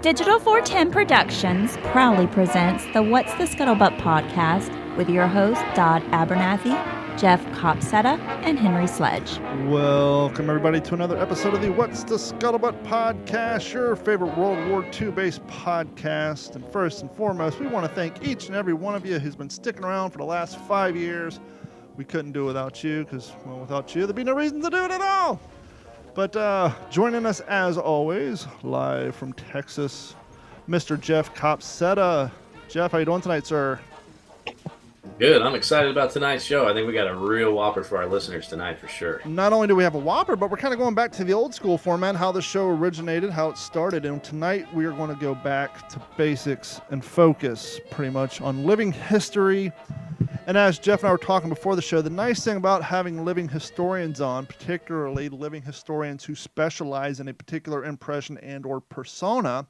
Digital 410 Productions proudly presents the What's the Scuttlebutt podcast with your hosts Dodd Abernathy, Jeff Copsetta, and Henry Sledge. Welcome, everybody, to another episode of the What's the Scuttlebutt podcast, your favorite World War II-based podcast. And first and foremost, we want to thank each and every one of you who's been sticking around for the last 5 years. We couldn't do it without you because, well, without you, there'd be no reason to do it at all. But joining us, as always, live from Texas, Mr. Jeff Copsetta. Jeff, how you doing tonight, sir? Good. I'm excited about tonight's show. I think we got a real whopper for our listeners tonight for sure. Not only do we have a whopper, but we're kind of going back to the old school format, how the show originated, how it started. And tonight we are going to go back to basics and focus pretty much on living history. And as Jeff and I were talking before the show, the nice thing about having living historians on, particularly living historians who specialize in a particular impression and or persona,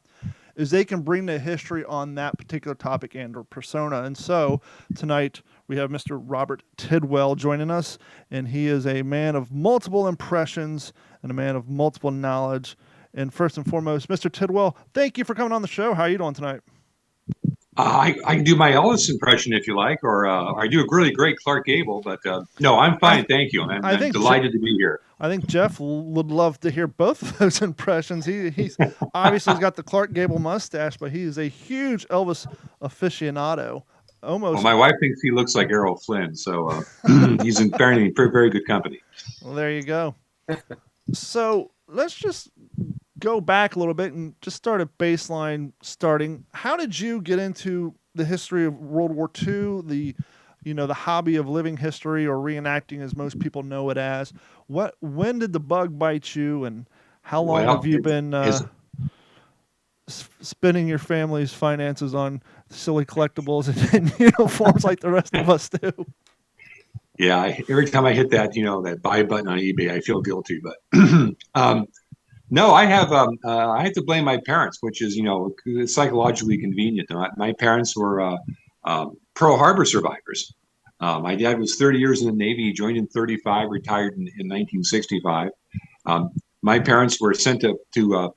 is they can bring the history on that particular topic and or persona. And so tonight we have Mr. Robert Tidwell joining us, and he is a man of multiple impressions and a man of multiple knowledge. And first and foremost, Mr. Tidwell, thank you for coming on the show. How are you doing tonight? I can do my Elvis impression if you like, or I do a really great Clark Gable, but no, I'm fine. Thank you. I'm delighted to be here. I think Jeff would love to hear both of those impressions. He's obviously got the Clark Gable mustache, but he is a huge Elvis aficionado. Almost. Well, my wife thinks he looks like Errol Flynn, so he's in very, very good company. Well, there you go. So let's just go back a little bit and just start at baseline starting. How did you get into the history of World War II, the hobby of living history or reenacting as most people know it as? When did the bug bite you, and how long have you been spending your family's finances on silly collectibles and uniforms like the rest of us do? Yeah, every time I hit that, that buy button on eBay, I feel guilty, but no, I have to blame my parents, which is, psychologically convenient. My parents were Pearl Harbor survivors. My dad was 30 years in the Navy. He joined in 35, retired in 1965. My parents were sent to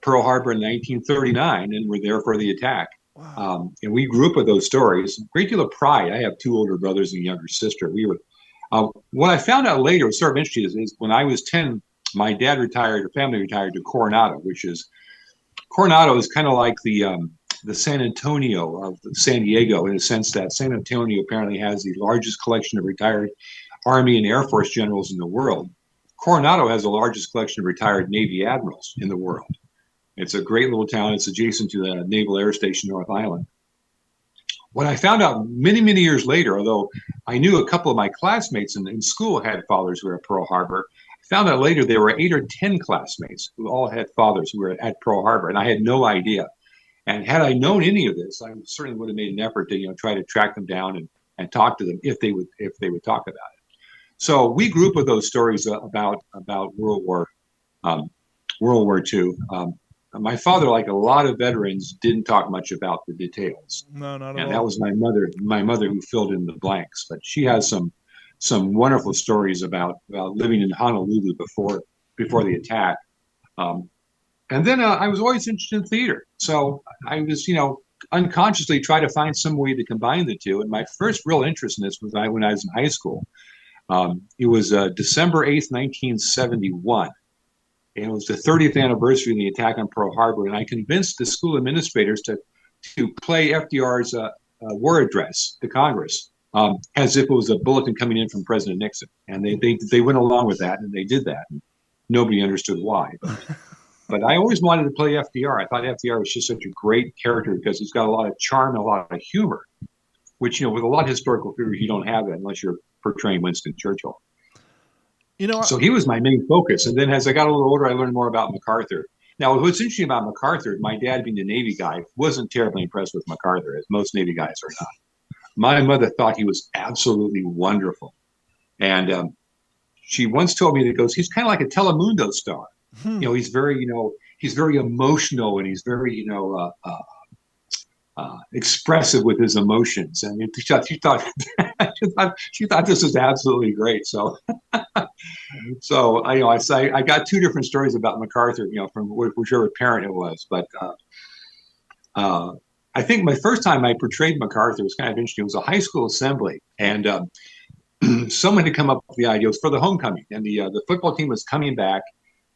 Pearl Harbor in 1939 and were there for the attack. Wow. And we grew up with those stories. Great deal of pride. I have two older brothers and a younger sister. What I found out later was sort of interesting is when I was 10, my dad retired, or family retired to Coronado, Coronado is kind of like the San Antonio of San Diego, in the sense that San Antonio apparently has the largest collection of retired Army and Air Force generals in the world. Coronado has the largest collection of retired Navy admirals in the world. It's a great little town. It's adjacent to the Naval Air Station, North Island. What I found out many, many years later, although I knew a couple of my classmates in school had fathers who were at Pearl Harbor, found out later there were 8 or 10 classmates who all had fathers who were at Pearl Harbor, and I had no idea. And had I known any of this, I certainly would have made an effort to try to track them down and talk to them if they would talk about it. So we grew up with those stories about World War II. My father, like a lot of veterans, didn't talk much about the details. No, not at all. And that was my mother who filled in the blanks. But she has some wonderful stories about living in Honolulu before the attack. And then I was always interested in theater. So I was, unconsciously try to find some way to combine the two. And my first real interest in this was when I was in high school. It was December 8th, 1971. And it was the 30th anniversary of the attack on Pearl Harbor. And I convinced the school administrators to play FDR's war address to Congress. As if it was a bulletin coming in from President Nixon. And they went along with that, and they did that. And nobody understood why. But I always wanted to play FDR. I thought FDR was just such a great character because he's got a lot of charm and a lot of humor, which, with a lot of historical figures, you don't have that unless you're portraying Winston Churchill. So he was my main focus. And then as I got a little older, I learned more about MacArthur. Now, what's interesting about MacArthur, my dad being a Navy guy, wasn't terribly impressed with MacArthur, as most Navy guys are not. My mother thought he was absolutely wonderful. And she once told me that he's kind of like a Telemundo star. He's very, he's very emotional, and he's very, expressive with his emotions. And she thought she thought this was absolutely great. So, I got two different stories about MacArthur, from whichever parent it was. But I think my first time I portrayed MacArthur was kind of interesting. It was a high school assembly, and someone had come up with the idea. It was for the homecoming, and the football team was coming back,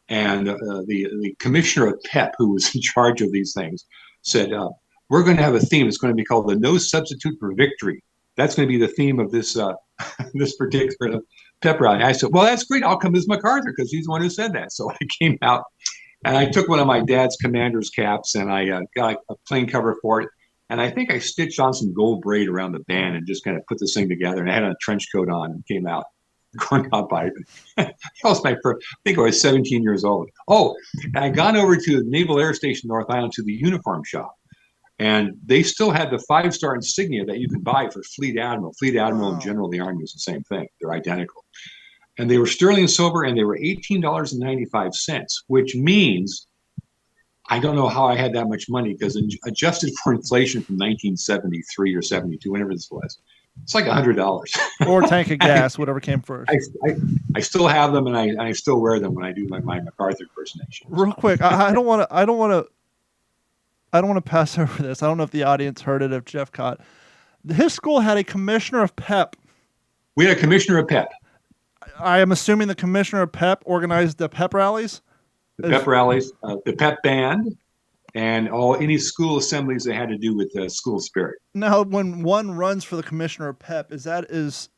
and the commissioner of PEP, who was in charge of these things, said, "We're going to have a theme. It's going to be called the No Substitute for Victory. That's going to be the theme of this this particular pep rally." I said, "Well, that's great. I'll come as MacArthur because he's the one who said that." So I came out and I took one of my dad's commander's caps and I got a plain cover for it. And I think I stitched on some gold braid around the band and just kind of put this thing together. And I had a trench coat on and came out corncob pipe. That was my first. I think I was 17 years old. Oh, and I gone over to Naval Air Station North Island to the uniform shop. And they still had the 5-star insignia that you could buy for Fleet Admiral. Fleet Admiral and General of the Army is the same thing. They're identical. And they were sterling silver and they were $18.95, which means I don't know how I had that much money because adjusted for inflation from 1973 or 72, whenever this was, it's like $100. Or a tank of gas, whatever came first. I still have them and I still wear them when I do my MacArthur impersonation. Real quick, I don't want to pass over this. I don't know if the audience heard it, if Jeff caught. His school had a commissioner of PEP. We had a commissioner of PEP. I am assuming the commissioner of PEP organized the PEP rallies? The PEP rallies, the PEP band, and any school assemblies that had to do with school spirit. Now, when one runs for the commissioner of PEP, is that as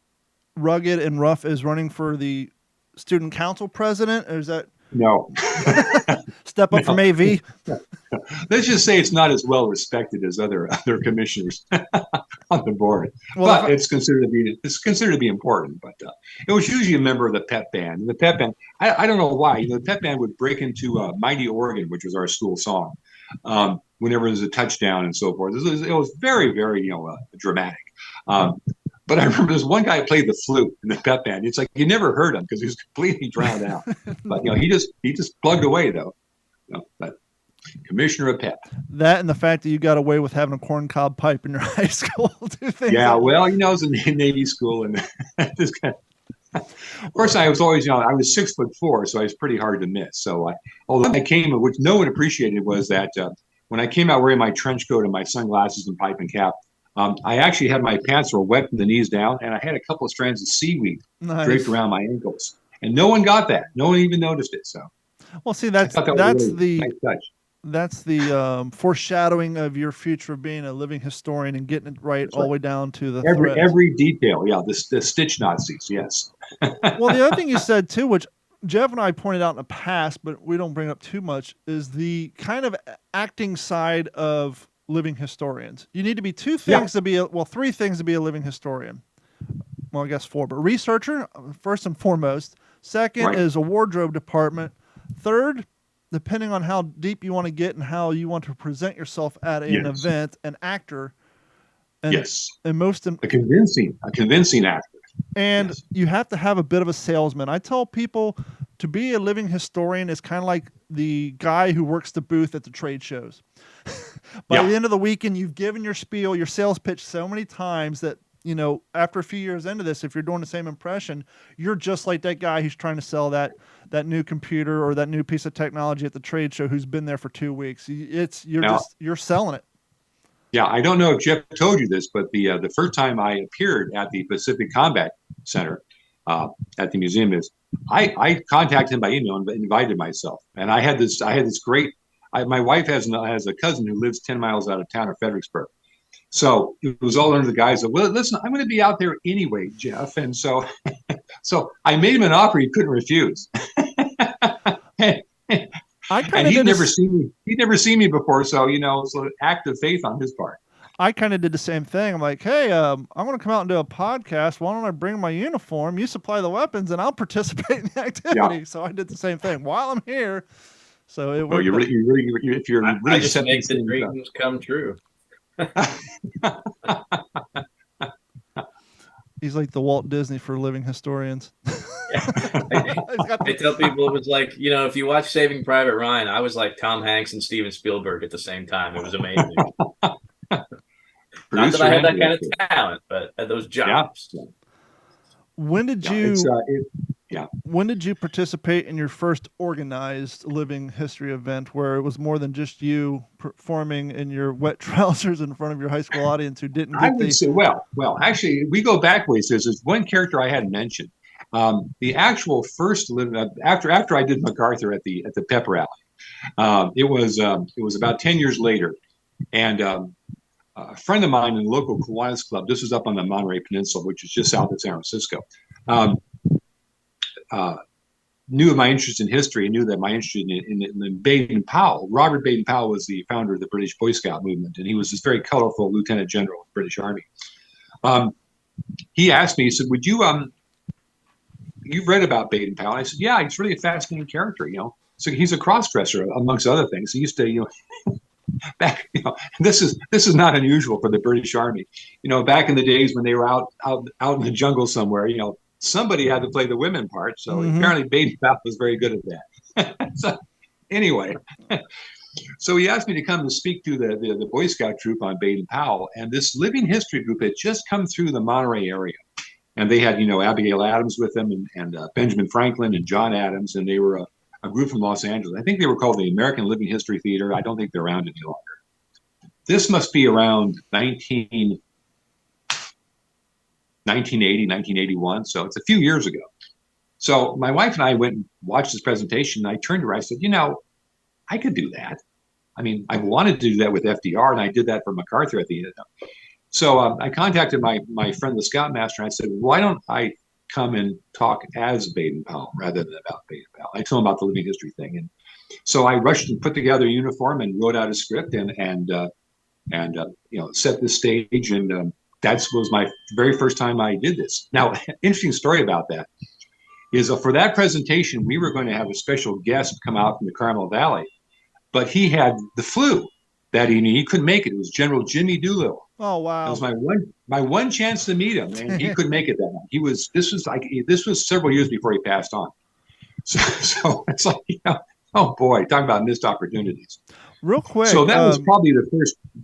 rugged and rough as running for the student council president? Or is that... No. Step up from AV? Let's just say it's not as well respected as other commissioners on the board. Well, but it's considered to be important. But it was usually a member of the PEP band. And the PEP band, I don't know why. The PEP band would break into Mighty Oregon, which was our school song, whenever there was a touchdown and so forth. It was very, very dramatic. But I remember there's one guy who played the flute in the PEP band. It's like you never heard him because he was completely drowned out. But he just plugged away though. But commissioner of PEP. That and the fact that you got away with having a corncob pipe in your high school. Yeah, well, it was a Navy school, and this kind of course, I was always, I was 6'4", so I was pretty hard to miss. So, although I came, which no one appreciated, was that when I came out wearing my trench coat and my sunglasses and pipe and cap. I actually had my pants were wet from the knees down, and I had a couple of strands of seaweed draped around my ankles, and no one got that. No one even noticed it. So, well, see, that's the foreshadowing of your future of being a living historian and getting it right all the way down to the every detail. Yeah, the stitch Nazis. Yes. Well, the other thing you said too, which Jeff and I pointed out in the past, but we don't bring up too much, is the kind of acting side of living historians. You need to be three things to be a living historian. Well, I guess 4, but researcher, first and foremost. Second is a wardrobe department. Third, depending on how deep you want to get and how you want to present yourself at an event, an actor. And, and a convincing actor. And you have to have a bit of a salesman. I tell people to be a living historian is kind of like the guy who works the booth at the trade shows. By the end of the weekend, you've given your spiel, your sales pitch so many times that, after a few years into this, if you're doing the same impression, you're just like that guy who's trying to sell that new computer or that new piece of technology at the trade show who's been there for 2 weeks. You're selling it. Yeah, I don't know if Jeff told you this, but the first time I appeared at the Pacific Combat Center at the museum I contacted him by email and invited myself, and I had this great. My wife has a cousin who lives 10 miles out of town, of Fredericksburg. So it was all under the guise of, well, listen, I'm going to be out there anyway, Jeff. And so I made him an offer he couldn't refuse. And he'd never seen me before. So, it's an act of faith on his part. I kind of did the same thing. I'm like, hey, I'm going to come out and do a podcast. Why don't I bring my uniform? You supply the weapons and I'll participate in the activity. Yeah. So I did the same thing while I'm here. So it well, if you're really I just make the dreams come true. He's like the Walt Disney for living historians. I tell people it was like, if you watch Saving Private Ryan, I was like Tom Hanks and Steven Spielberg at the same time. It was amazing. Not that I had that kind of talent, but at those jobs. When did Yeah, you? Yeah. When did you participate in your first organized living history event where it was more than just you performing in your wet trousers in front of your high school audience who didn't I get would the? say, actually, we go back ways. There's one character I hadn't mentioned. The actual first after I did MacArthur at the pep rally, it was about 10 years later, and a friend of mine in the local Kiwanis Club. This was up on the Monterey Peninsula, which is just south of San Francisco. Um, knew of my interest in history and knew that my interest in Baden-Powell. Robert Baden-Powell was the founder of the British Boy Scout movement, and he was this very colorful lieutenant general of the British Army. He asked me, he said, would you, you've read about Baden-Powell? I said, yeah, he's really a fascinating character, So he's a cross-dresser, amongst other things. He used to, back, this is not unusual for the British Army. Back in the days when they were out in the jungle somewhere, somebody had to play the women part. So apparently Baden-Powell was very good at that. So anyway, so he asked me to come to speak to the Boy Scout troop on Baden-Powell. And this living history group had just come through the Monterey area. And they had, Abigail Adams with them and Benjamin Franklin and John Adams. And they were a group from Los Angeles. I think they were called the American Living History Theater. I don't think they're around any longer. This must be around 1980, 1981. So it's a few years ago. So my wife and I went and watched this presentation. And I turned to her. I said, I could do that. I mean, I wanted to do that with FDR, and I did that for MacArthur at the end. So I contacted my friend, the Scoutmaster, and I said, why don't I come and talk as Baden-Powell rather than about Baden-Powell? I told him about the living history thing. And so I rushed and put together a uniform and wrote out a script and set the stage. And that was my very first time I did this. Now, interesting story about that is for that presentation, we were going to have a special guest come out from the Carmel Valley, but he had the flu that evening. He couldn't make it. It was General Jimmy Doolittle. Oh, wow. That was my one chance to meet him, and he couldn't make it that night. This was several years before he passed on. So it's like, oh boy, talking about missed opportunities. Real quick. So that was probably the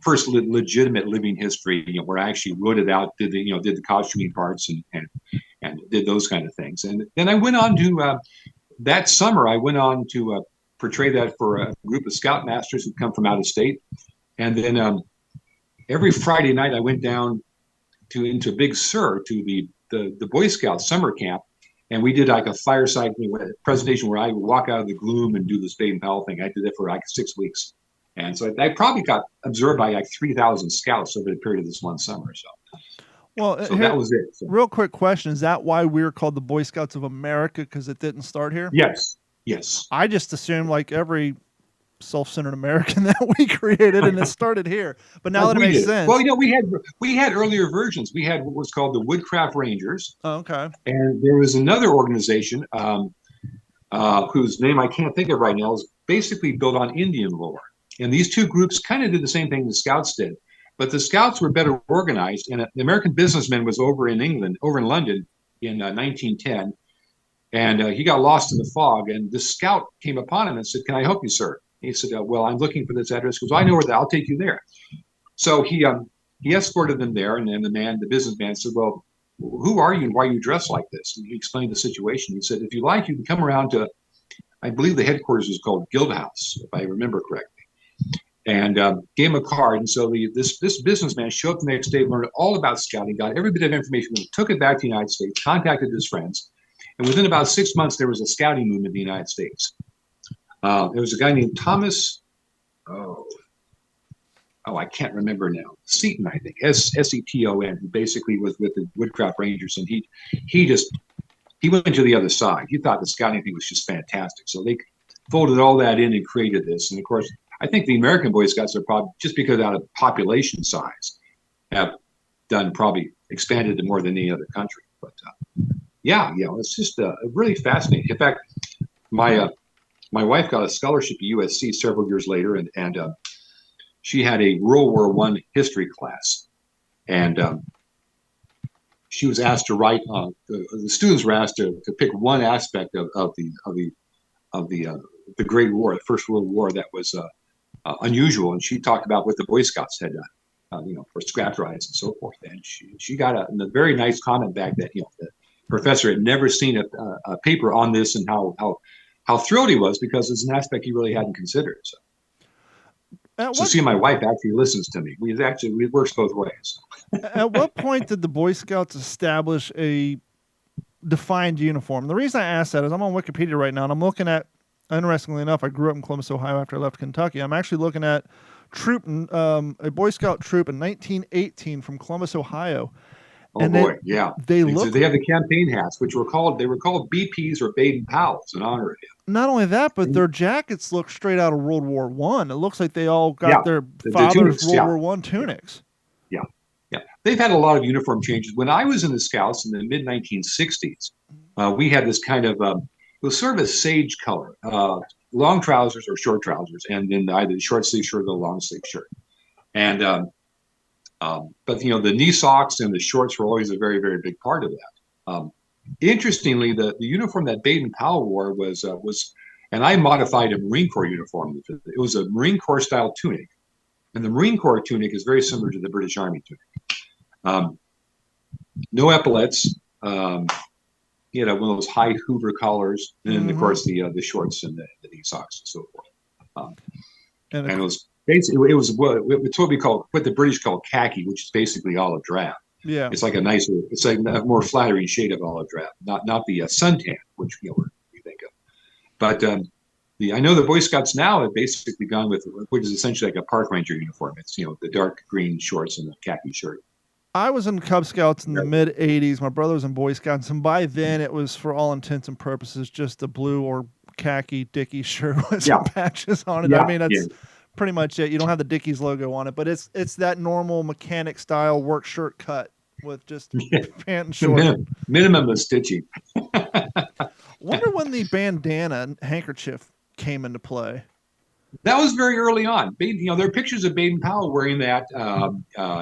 first legitimate living history, where I actually wrote it out, did the costuming parts and did those kind of things. And then I went on to that summer. I went on to portray that for a group of Scoutmasters who come from out of state, and then every Friday night I went down into Big Sur to the Boy Scout summer camp, and we did like a fireside presentation where I would walk out of the gloom and do this Baden-Powell thing. I did that for like 6 weeks. And so I probably got absorbed by like 3,000 scouts over the period of this one summer. So that was it. So. Real quick question. Is that why we're called the Boy Scouts of America? Because it didn't start here? Yes. I just assumed like every self-centered American that we created and it started here. But now that it makes sense. Well, we had earlier versions. We had what was called the Woodcraft Rangers. Oh, okay. And there was another organization whose name I can't think of right now, is basically built on Indian lore. And these two groups kind of did the same thing the Scouts did, but the Scouts were better organized. And the American businessman was over in London in 1910, and he got lost in the fog. And the Scout came upon him and said, "Can I help you, sir?" He said, "Well, I'm looking for this address." He goes, "I know where I'll take you there." So he escorted them there, and then the businessman said, "Well, who are you and why are you dressed like this?" And he explained the situation. He said, "If you like, you can come around to, I believe the headquarters is called Guild House, if I remember correctly." And gave him a card. And so this businessman showed up the next day, learned all about scouting, got every bit of information, took it back to the United States, contacted his friends. And within about 6 months, there was a scouting movement in the United States. There was a guy named Thomas, I can't remember now, Seton, I think, Seton, who basically was with the Woodcraft Rangers. And he went to the other side. He thought the scouting thing was just fantastic. So they folded all that in and created this. And of course, I think the American Boy Scouts are probably, just because out of population size, have probably expanded to more than any other country. But it's just really fascinating. In fact, my wife got a scholarship at USC several years later, and she had a World War I history class, and she was asked to write. The students were asked to pick one aspect of the Great War, the First World War, that was unusual, and she talked about what the Boy Scouts had done, for scrap drives and so forth. And she got a very nice comment back that professor had never seen a paper on this, and how thrilled he was because it's an aspect he really hadn't considered. So see, my wife actually listens to me. It works both ways. At what point did the Boy Scouts establish a defined uniform? The reason I ask that is I'm on Wikipedia right now, and I'm looking at, interestingly enough, I grew up in Columbus, Ohio after I left Kentucky. I'm actually looking at a Boy Scout troop in 1918 from Columbus, Ohio. Oh, and boy, yeah. They have the campaign hats, which were called BPs or Baden-Powells in honor of him. Not only that, but their jackets look straight out of World War One. It looks like they all got their father's World War One tunics. Yeah. They've had a lot of uniform changes. When I was in the Scouts in the mid 1960s, we had this kind of it was sort of a sage color, long trousers or short trousers, and then either the short sleeve shirt or the long sleeve shirt. And but the knee socks and the shorts were always a very, very big part of that. Interestingly, the uniform that Baden-Powell wore was, and I modified a Marine Corps uniform. It was a Marine Corps style tunic, and the Marine Corps tunic is very similar to the British Army tunic. No epaulets. He had one of those high Hoover collars, and then of course the shorts and the knee socks and so forth. And it was basically what the British call khaki, which is basically olive drab. Yeah, it's like a more flattering shade of olive drab, not the suntan, which we think of. But I know the Boy Scouts now have basically gone with which is essentially like a park ranger uniform. It's the dark green shorts and the khaki shirt. I was in Cub Scouts in the mid '80s. My brother was in Boy Scouts, and by then it was, for all intents and purposes, just a blue or khaki Dickies shirt with some patches on it. I mean, that's pretty much it. You don't have the Dickies logo on it, but it's that normal mechanic style work shirt cut with just pant and shorts. Minimum of stitching. Wonder when the bandana handkerchief came into play. That was very early on. There are pictures of Baden-Powell wearing that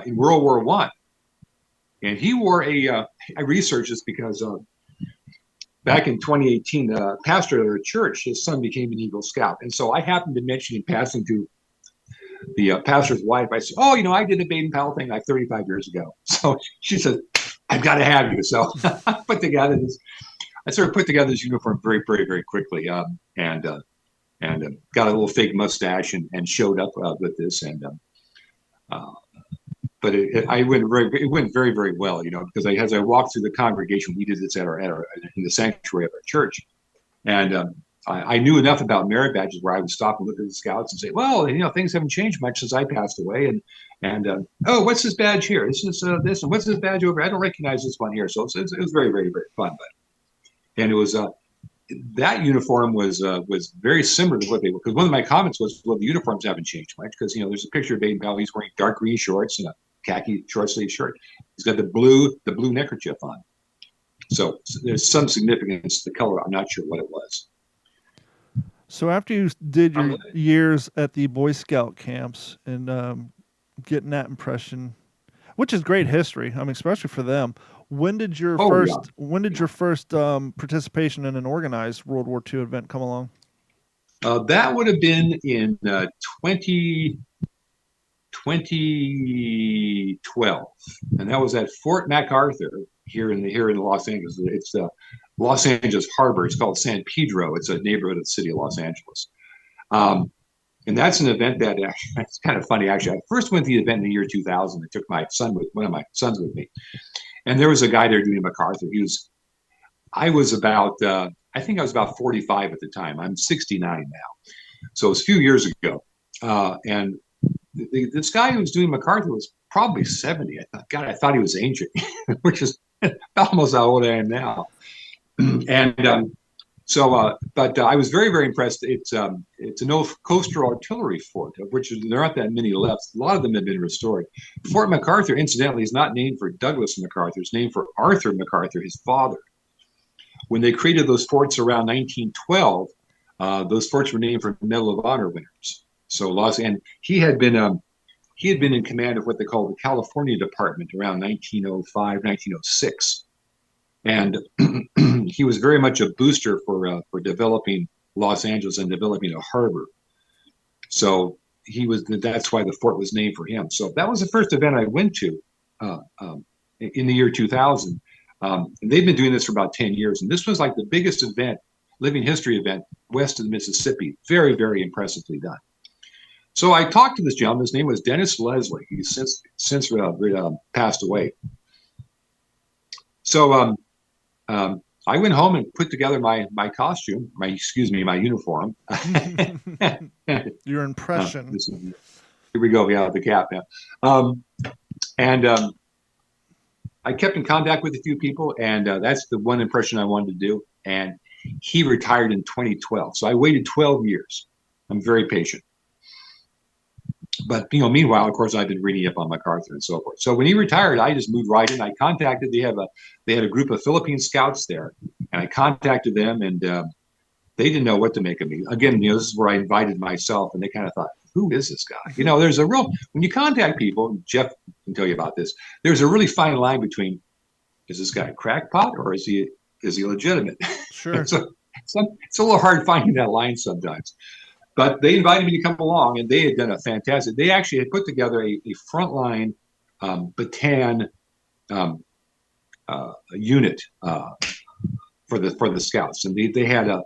in World War I. And he wore I researched this because back in 2018, the pastor of their church, his son became an Eagle Scout. And so I happened to mention in passing to the pastor's wife, I said, I did a Baden-Powell thing like 35 years ago. So she said, I've got to have you. So I put together this uniform very, very, very quickly and got a little fake mustache and showed up with this. But it went very, very well, because as I walked through the congregation, we did this in the sanctuary of our church. And I knew enough about merit badges where I would stop and look at the Scouts and say, well, things haven't changed much since I passed away. And what's this badge here? This is this, and what's this badge over? I don't recognize this one here. So it was very, very, very fun. And it was that uniform was very similar to what they were. Because one of my comments was, well, the uniforms haven't changed much because there's a picture of Baden-Powell. He's wearing dark green shorts and a khaki short sleeve shirt. He's got the blue neckerchief on. So there's some significance to the color. I'm not sure what it was. So after you did your years at the Boy Scout camps and getting that impression, which is great history, I mean, especially for them. When did your first participation in an organized World War II event come along? That would have been in 2012, and that was at Fort MacArthur here in Los Angeles. It's the Los Angeles Harbor. It's called San Pedro. It's a neighborhood of the city of Los Angeles. And that's an event that it's kind of funny, actually. I first went to the event in the year 2000. I took one of my sons with me. And there was a guy there doing MacArthur. I was about 45 at the time. I'm 69 now. So it was a few years ago. And this guy who was doing MacArthur was probably 70. I thought he was ancient, which is almost how old I am now. And but I was very, very impressed. It's an old coastal artillery fort, of which there aren't that many left. A lot of them have been restored. Fort MacArthur, incidentally, is not named for Douglas MacArthur. It's named for Arthur MacArthur, his father. When they created those forts around 1912, those forts were named for Medal of Honor winners. So and he had been in command of what they call the California Department around 1905, 1906. And he was very much a booster for developing Los Angeles and developing a harbor. So that's why the fort was named for him. So that was the first event I went to in the year 2000. And they've been doing this for about 10 years. And this was like the biggest event, living history event west of the Mississippi. Very, very impressively done. So I talked to this gentleman. His name was Dennis Leslie. He's since passed away. So I went home and put together my costume, my uniform. Your impression. Here we go. Yeah, the cap now. I kept in contact with a few people, and that's the one impression I wanted to do. And he retired in 2012. So I waited 12 years. I'm very patient. But, meanwhile, of course, I've been reading up on MacArthur and so forth. So when he retired, I just moved right in. I contacted, they had a group of Philippine scouts there, and I contacted them, and they didn't know what to make of me. Again, this is where I invited myself, and they kind of thought, who is this guy? There's a real, when you contact people, Jeff can tell you about this, there's a really fine line between, is this guy a crackpot or is he legitimate? Sure. So it's a little hard finding that line sometimes. But they invited me to come along, and they had done a fantastic. They actually had put together a frontline baton unit for the scouts, and they had the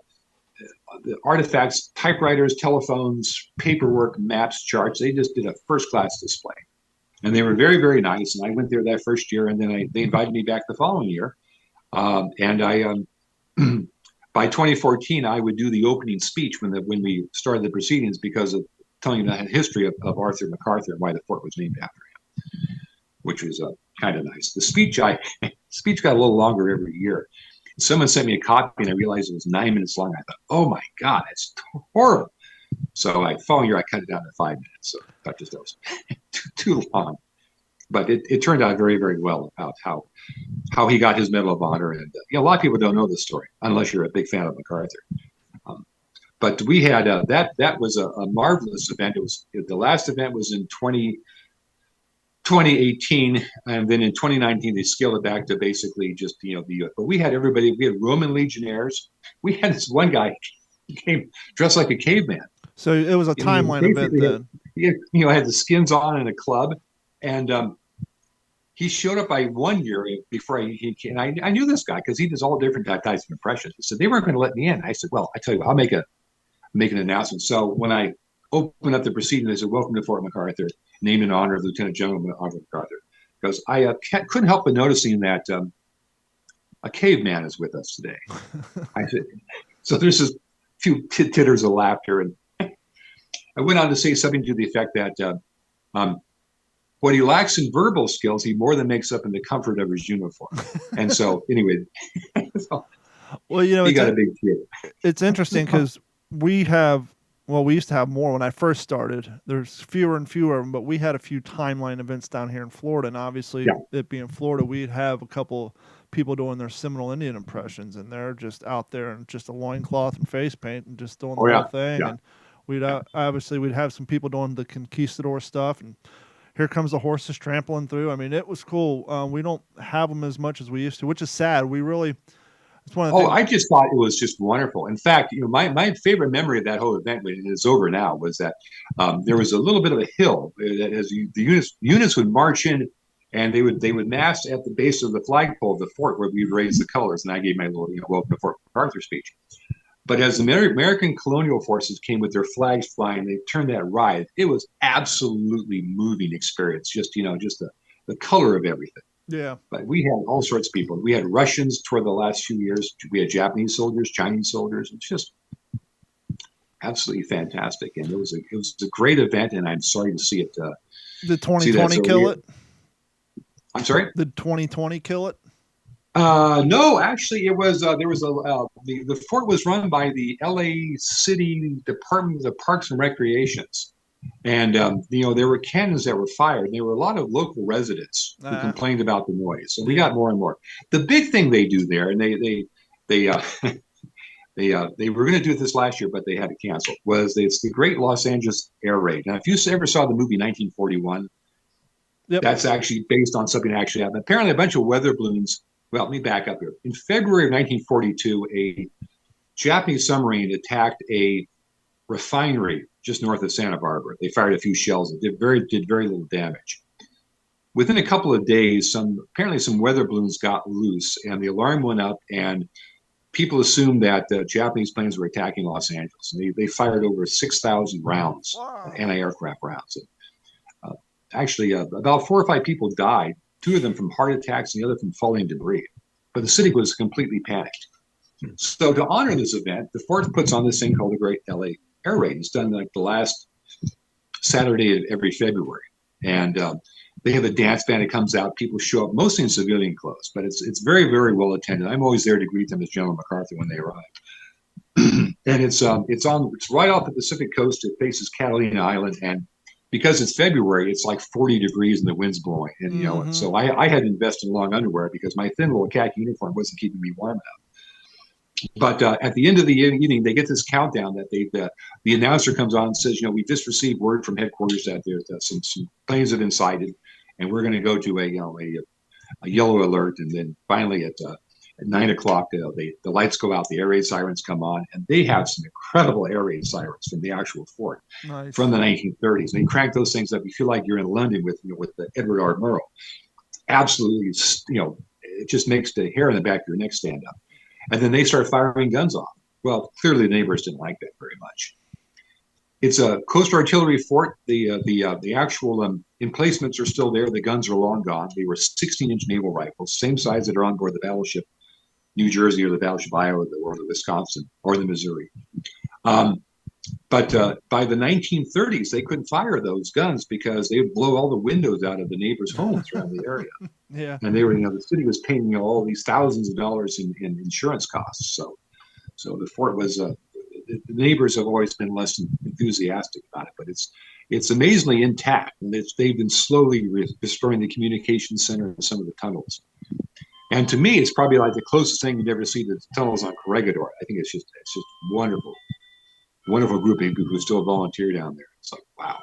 artifacts, typewriters, telephones, paperwork, maps, charts. They just did a first-class display, and they were very, very nice. And I went there that first year, and then they invited me back the following year, and I. By 2014, I would do the opening speech when we started the proceedings because of telling the history of Arthur MacArthur and why the fort was named after him, which was kind of nice. The speech got a little longer every year. Someone sent me a copy, and I realized it was 9 minutes long. I thought, oh my God, that's horrible. So following year, I cut it down to 5 minutes. So that just was too long. But it turned out very, very well about how he got his Medal of Honor. And a lot of people don't know this story unless you're a big fan of MacArthur. But we had that was a marvelous event. The last event was in 2018, and then in 2019 they scaled it back to basically just but we had everybody. We had Roman legionnaires. We had this one guy, he came dressed like a caveman. So it was a timeline event then. He had the skins on in a club. And he showed up by 1 year before he came. And I knew this guy because he does all different types of impressions. He said, they weren't going to let me in. I said, well, I tell you what, I'll make an announcement. So when I opened up the proceeding, they said, welcome to Fort MacArthur, named in honor of Lieutenant General Arthur MacArthur. Because I couldn't help but noticing that a caveman is with us today. I said, so there's a few titters of laughter. And I went on to say something to the effect that what he lacks in verbal skills, he more than makes up in the comfort of his uniform. And so, anyway, well, he got a big kid. It's interesting because we used to have more when I first started. There's fewer and fewer of them, but we had a few timeline events down here in Florida. And obviously, it being Florida, we'd have a couple people doing their Seminole Indian impressions, and they're just out there in just a loincloth and face paint and just doing the whole thing. Yeah. And we'd have some people doing the conquistador stuff, and here comes the horses trampling through. I mean, it was cool. We don't have them as much as we used to, which is sad. We really, it's one of the things. I just thought it was just wonderful. In fact, my favorite memory of that whole event, when it's over now, was that there was a little bit of a hill that as the units would march in, and they would mass at the base of the flagpole of the fort where we'd raise the colors, and I gave my little welcome to Fort MacArthur speech. But as the American colonial forces came with their flags flying, they turned that riot. It was absolutely moving experience. Just the color of everything. Yeah. But we had all sorts of people. We had Russians toward the last few years. We had Japanese soldiers, Chinese soldiers. It's just absolutely fantastic, and it was a great event. And I'm sorry to see it. Did 2020 kill it? I'm sorry. Did 2020 kill it? No, actually, it was. There was the fort was run by the L.A. City Department of the Parks and Recreations, and there were cannons that were fired. There were a lot of local residents who complained about the noise, so we got more and more. The big thing they do there, and they were going to do this last year, but they had to cancel. It's the Great Los Angeles Air Raid. Now, if you ever saw the movie 1941, that's actually based on something that actually happened. Apparently, a bunch of weather balloons. Well, let me back up here. In February of 1942, a Japanese submarine attacked a refinery just north of Santa Barbara. They fired a few shells and did very little damage. within a couple of days, apparently some weather balloons got loose, and the alarm went up, and people assumed that Japanese planes were attacking Los Angeles, and they fired over 6,000 rounds, anti-aircraft rounds. Actually, about 4 or 5 people died, 2 of them from heart attacks and the other from falling debris. But the city was completely panicked. So to honor this event, the fort puts on this thing called the Great LA Air Raid. It's done like the last Saturday of every February. And they have a dance band that comes out. People show up mostly in civilian clothes, but it's very, very well attended. I'm always there to greet them as General MacArthur when they arrive. And it's right off the Pacific coast. It faces Catalina Island, and because it's February, it's like 40 degrees and the wind's blowing. And you know, so I had to invest in long underwear because my thin little khaki uniform wasn't keeping me warm enough. But at the end of the evening, they get this countdown that the announcer comes on and says, we've just received word from headquarters that there's some planes have been sighted, and we're going to go to a yellow alert. And then finally at 9 o'clock, the lights go out, the air raid sirens come on, and they have some incredible air raid sirens from the actual fort from the 1930s. They crank those things up. You feel like you're in London with the Edward R. Murrow. Absolutely, it just makes the hair in the back of your neck stand up. And then they start firing guns off. Well, clearly the neighbors didn't like that very much. It's a coast artillery fort. The actual emplacements are still there. The guns are long gone. They were 16-inch naval rifles, same size that are on board the battleship New Jersey or the battleship Iowa or the Wisconsin or the Missouri. But by the 1930s, they couldn't fire those guns because they would blow all the windows out of the neighbors' homes around the area. Yeah. And they were, the city was paying all these thousands of dollars in insurance costs. So the fort was, the neighbors have always been less enthusiastic about it, but it's amazingly intact. And they've been slowly destroying the communication center and some of the tunnels. And to me, it's probably like the closest thing you'd ever see to the tunnels on Corregidor. I think it's just wonderful. Wonderful group of people who still volunteer down there. It's like, wow.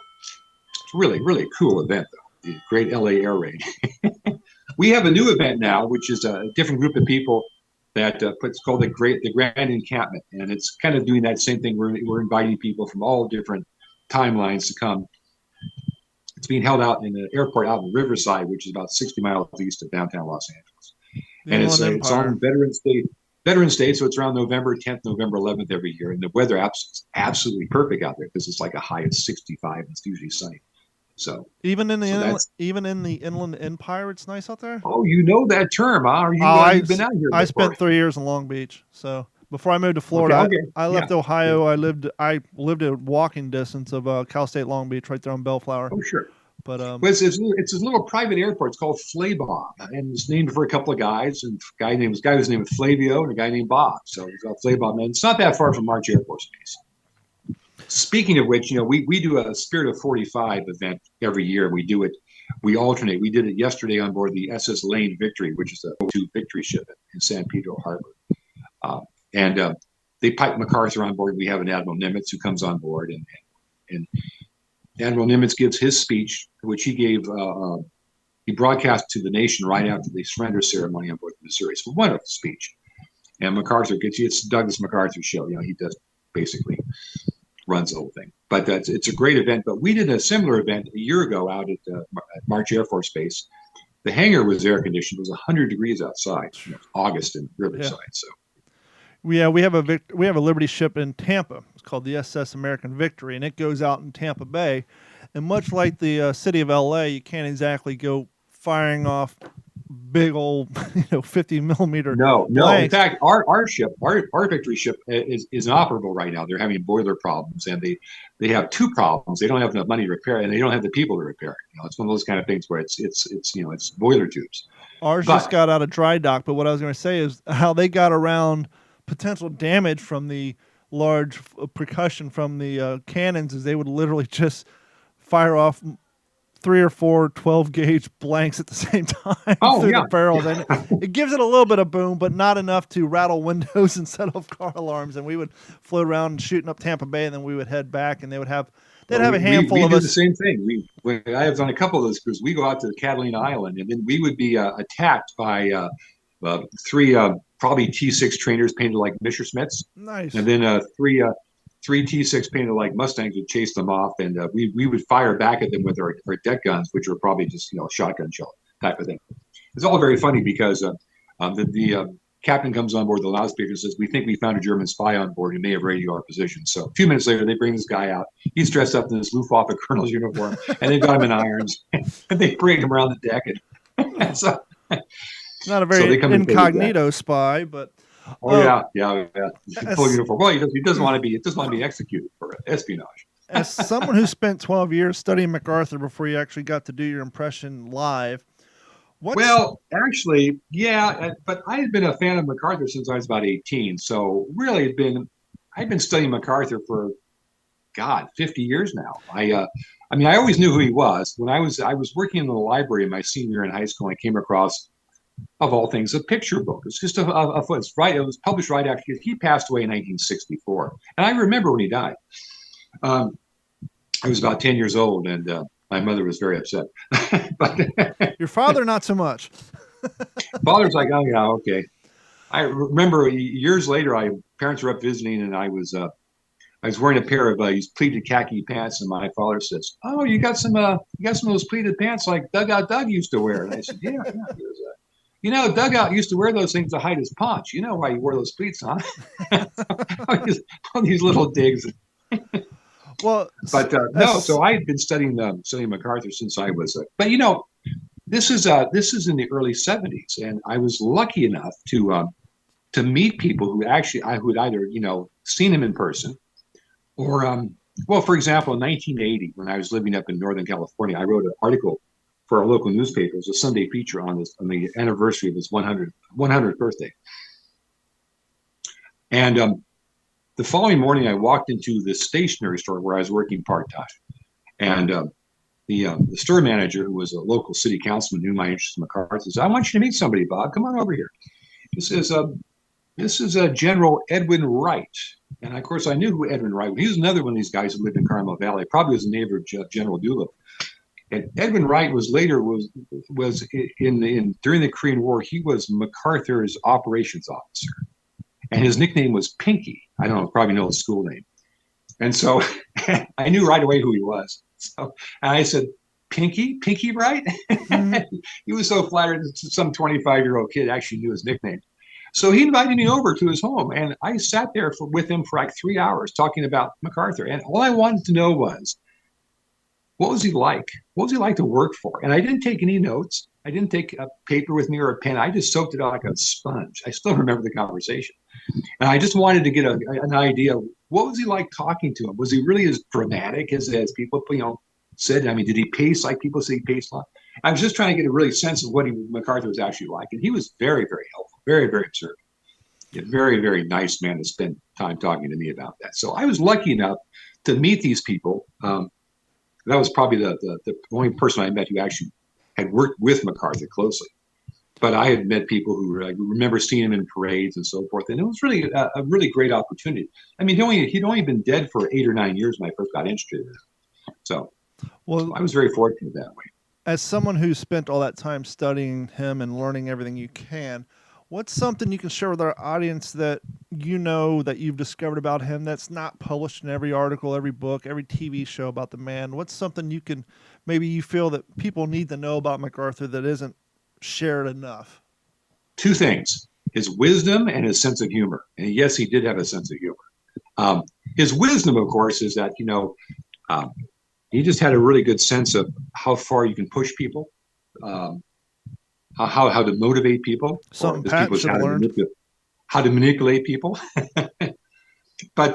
It's really, really cool event, though. The Great LA Air Raid. We have a new event now, which is a different group of people that it's called the Grand Encampment. And it's kind of doing that same thing. We're inviting people from all different timelines to come. It's being held out in the airport out in Riverside, which is about 60 miles east of downtown Los Angeles. And it's on Veterans Day, so it's around November 10th, November 11th every year, and the weather is absolutely perfect out there because it's like a high of 65, and it's usually sunny. So even in the Inland Empire, it's nice out there. Oh, you know that term, huh? You've been out here before. I spent 3 years in Long Beach, so before I moved to Florida, I left Ohio. I lived at walking distance of Cal State Long Beach, right there on Bellflower. Oh, sure. But it's this little private airport. It's called Flaybob, and it's named for a couple of guys. And a guy was named Flavio, and a guy named Bob. So it's called Flaybob, and it's not that far from March Air Force Base. Speaking of which, we do a Spirit of 45 event every year. We alternate. We did it yesterday on board the SS Lane Victory, which is a O2 Victory ship in San Pedro Harbor. And they pipe MacArthur on board. We have an Admiral Nimitz who comes on board, and Admiral Nimitz gives his speech, which he gave. He broadcast to the nation right after the surrender ceremony on board the Missouri. It's a wonderful speech. And MacArthur it's Douglas MacArthur's show. He does basically runs the whole thing. But it's a great event. But we did a similar event a year ago out at March Air Force Base. The hangar was air conditioned. It was 100 degrees outside. August in Riverside. Yeah. So. We have a Liberty ship in Tampa. It's called the SS American Victory, and it goes out in Tampa Bay. And much like the city of LA, you can't exactly go firing off big old 50 millimeter. No. In fact, our ship, our Victory ship is inoperable right now. They're having boiler problems, and they have 2 problems. They don't have enough money to repair it, and they don't have the people to repair it. It's one of those kind of things where it's boiler tubes. Ours just got out of dry dock. But what I was going to say is how they got around potential damage from the large percussion from the cannons is they would literally just fire off 3 or 4 12-gauge blanks at the same time through the barrel. Then it gives it a little bit of boom, but not enough to rattle windows and set off car alarms. And we would float around shooting up Tampa Bay, and then we would head back, and they'd have a handful of us. We do the same thing. I have done a couple of those cruises. We go out to Catalina Island, and then we would be attacked by 3 probably T6 trainers painted like Messerschmitts. Nice. And then 3 three T6 painted like Mustangs would chase them off, and we would fire back at them with our deck guns, which were probably just shotgun shell type of thing. It's all very funny because the captain comes on board the loudspeaker and says, "We think we found a German spy on board who may have radioed our position." So a few minutes later, they bring this guy out. He's dressed up in this Luftwaffe colonel's uniform, and they've got him in irons, and they parade him around the deck. And so, not a very incognito spy, but yeah, full uniform. Well, he doesn't want to be. It doesn't want to be executed for espionage. As someone who spent 12 years studying MacArthur before you actually got to do your impression live. Well, actually, yeah, but I had been a fan of MacArthur since I was about 18. So really, I've been studying MacArthur for 50 years now. I always knew who he was. When I was working in the library in my senior year in high school, I came across, of all things, a picture book. It's just it was published right after he passed away in 1964, and I remember when he died. I was about 10 years old, and my mother was very upset. But your father, not so much. Father's like, oh yeah, okay. I remember years later, parents were up visiting, and I was wearing a pair of these pleated khaki pants, and my father says, "Oh, you got some of those pleated pants like Dugout Doug used to wear." And I said, "Yeah." Dugout used to wear those things to hide his paunch. You know why he wore those pleats, huh? all these little digs. Well, but no. So I had been studying MacArthur since I was. But this is in the early '70s, and I was lucky enough to meet people who actually who had either seen him in person, or well, for example, in 1980, when I was living up in Northern California, I wrote an article for our local newspaper. It was a Sunday feature on the anniversary of his 100th birthday, and the following morning, I walked into the stationery store where I was working part-time. And the store manager, who was a local city councilman, knew my interest in MacArthur, says, "I want you to meet somebody, Bob. Come on over here." He says, "This is General Edwin Wright." And, of course, I knew who Edwin Wright was. He was another one of these guys who lived in Carmel Valley. Probably was a neighbor of General Doolittle. And Edwin Wright was during the Korean War, he was MacArthur's operations officer. And his nickname was Pinky. I don't know, probably know his school name. And so I knew right away who he was. So and I said, Pinky Wright? Mm-hmm. He was so flattered that some 25-year-old kid actually knew his nickname. So he invited me over to his home, and I sat there with him for like 3 hours talking about MacArthur. And all I wanted to know was, what was he like? What was he like to work for? And I didn't take any notes. I didn't take a paper with me or a pen. I just soaked it out like a sponge. I still remember the conversation. And I just wanted to get an idea. What was he like talking to him? Was he really as dramatic as people said? I mean, did he pace like people say he paced a lot? I was just trying to get a really sense of what MacArthur was actually like. And he was very, very helpful, very, very observant. A very, very nice man to spend time talking to me about that. So I was lucky enough to meet these people. That was probably the only person I met who actually had worked with MacArthur closely. But I had met people who remember seeing him in parades and so forth. And it was really a really great opportunity. I mean, he'd only been dead for 8 or 9 years when I first got interested in him. So I was very fortunate that way. As someone who spent all that time studying him and learning everything you can, what's something you can share with our audience that that you've discovered about him that's not published in every article, every book, every TV show about the man? What's something you feel that people need to know about MacArthur that isn't shared enough? 2 things: his wisdom and his sense of humor. And yes, he did have a sense of humor. His wisdom, of course, is that he just had a really good sense of how far you can push people, how to motivate people, something Pat should have learned. How to manipulate people. But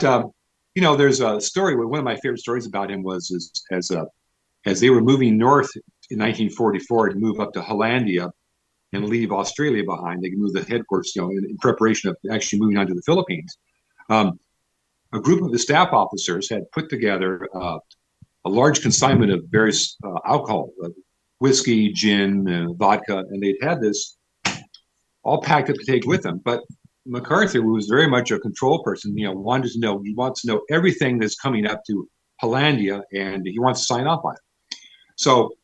there's a story. One of my favorite stories about him was as they were moving north in 1944 to move up to Hollandia and leave Australia behind. They can move the headquarters, in preparation of actually moving on to the Philippines. A group of the staff officers had put together a large consignment of various alcohol, whiskey, gin, vodka, and they'd had this all packed up to take with them. But MacArthur, who was very much a control person, he wants to know everything that's coming up to Hollandia, and he wants to sign off on it. So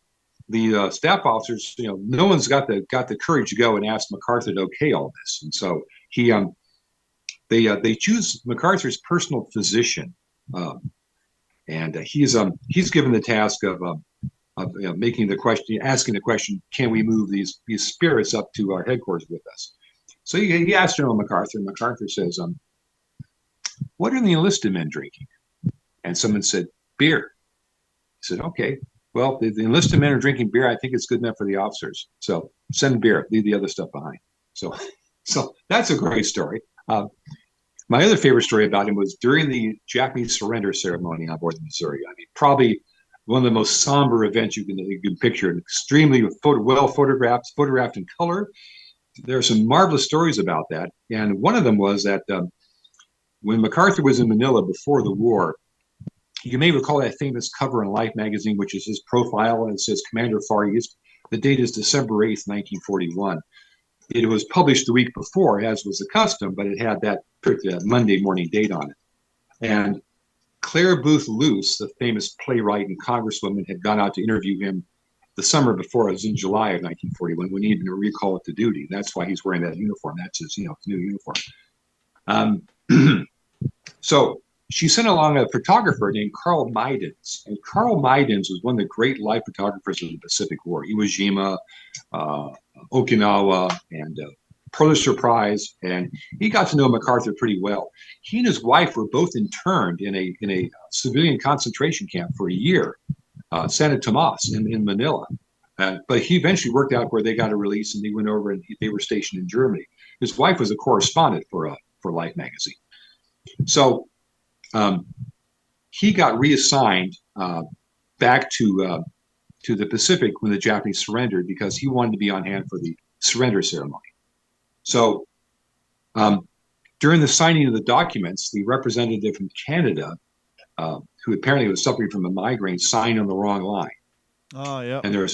the staff officers, no one's got the courage to go and ask MacArthur to okay all this, and so they choose MacArthur's personal physician And he's given the task of making the question, asking the question, can we move these spirits up to our headquarters with us? So he asked General MacArthur, and MacArthur says, what are the enlisted men drinking? And someone said, beer. He said, okay, well, the enlisted men are drinking beer. I think it's good enough for the officers. So send beer, leave the other stuff behind. So that's a great story. My other favorite story about him was during the Japanese surrender ceremony on board the Missouri. I mean, probably one of the most somber events you can picture. Extremely well photographed in color. There are some marvelous stories about that. And one of them was that when MacArthur was in Manila before the war, you may recall that famous cover in Life magazine, which is his profile, and it says Commander Far East. The date is December 8th, 1941. It was published the week before, as was the custom, but it had that Monday morning date on it. And Claire Booth Luce, the famous playwright and congresswoman, had gone out to interview him the summer before. It was in July of 1941 when he had been recalled to duty. That's why he's wearing that uniform. That's his, new uniform. So she sent along a photographer named Carl Meidens. And Carl Meidens was one of the great life photographers of the Pacific War. Iwo Jima, Okinawa, and Pulitzer Prize. And he got to know MacArthur pretty well. He and his wife were both interned in a civilian concentration camp for a year, Santa Tomas in Manila. But he eventually worked out where they got a release, and they went over and they were stationed in Germany. His wife was a correspondent for Life magazine. So he got reassigned back to the Pacific when the Japanese surrendered because he wanted to be on hand for the surrender ceremony. So during the signing of the documents, the representative from Canada, who apparently was suffering from a migraine, signed on the wrong line. Oh, yeah. And there was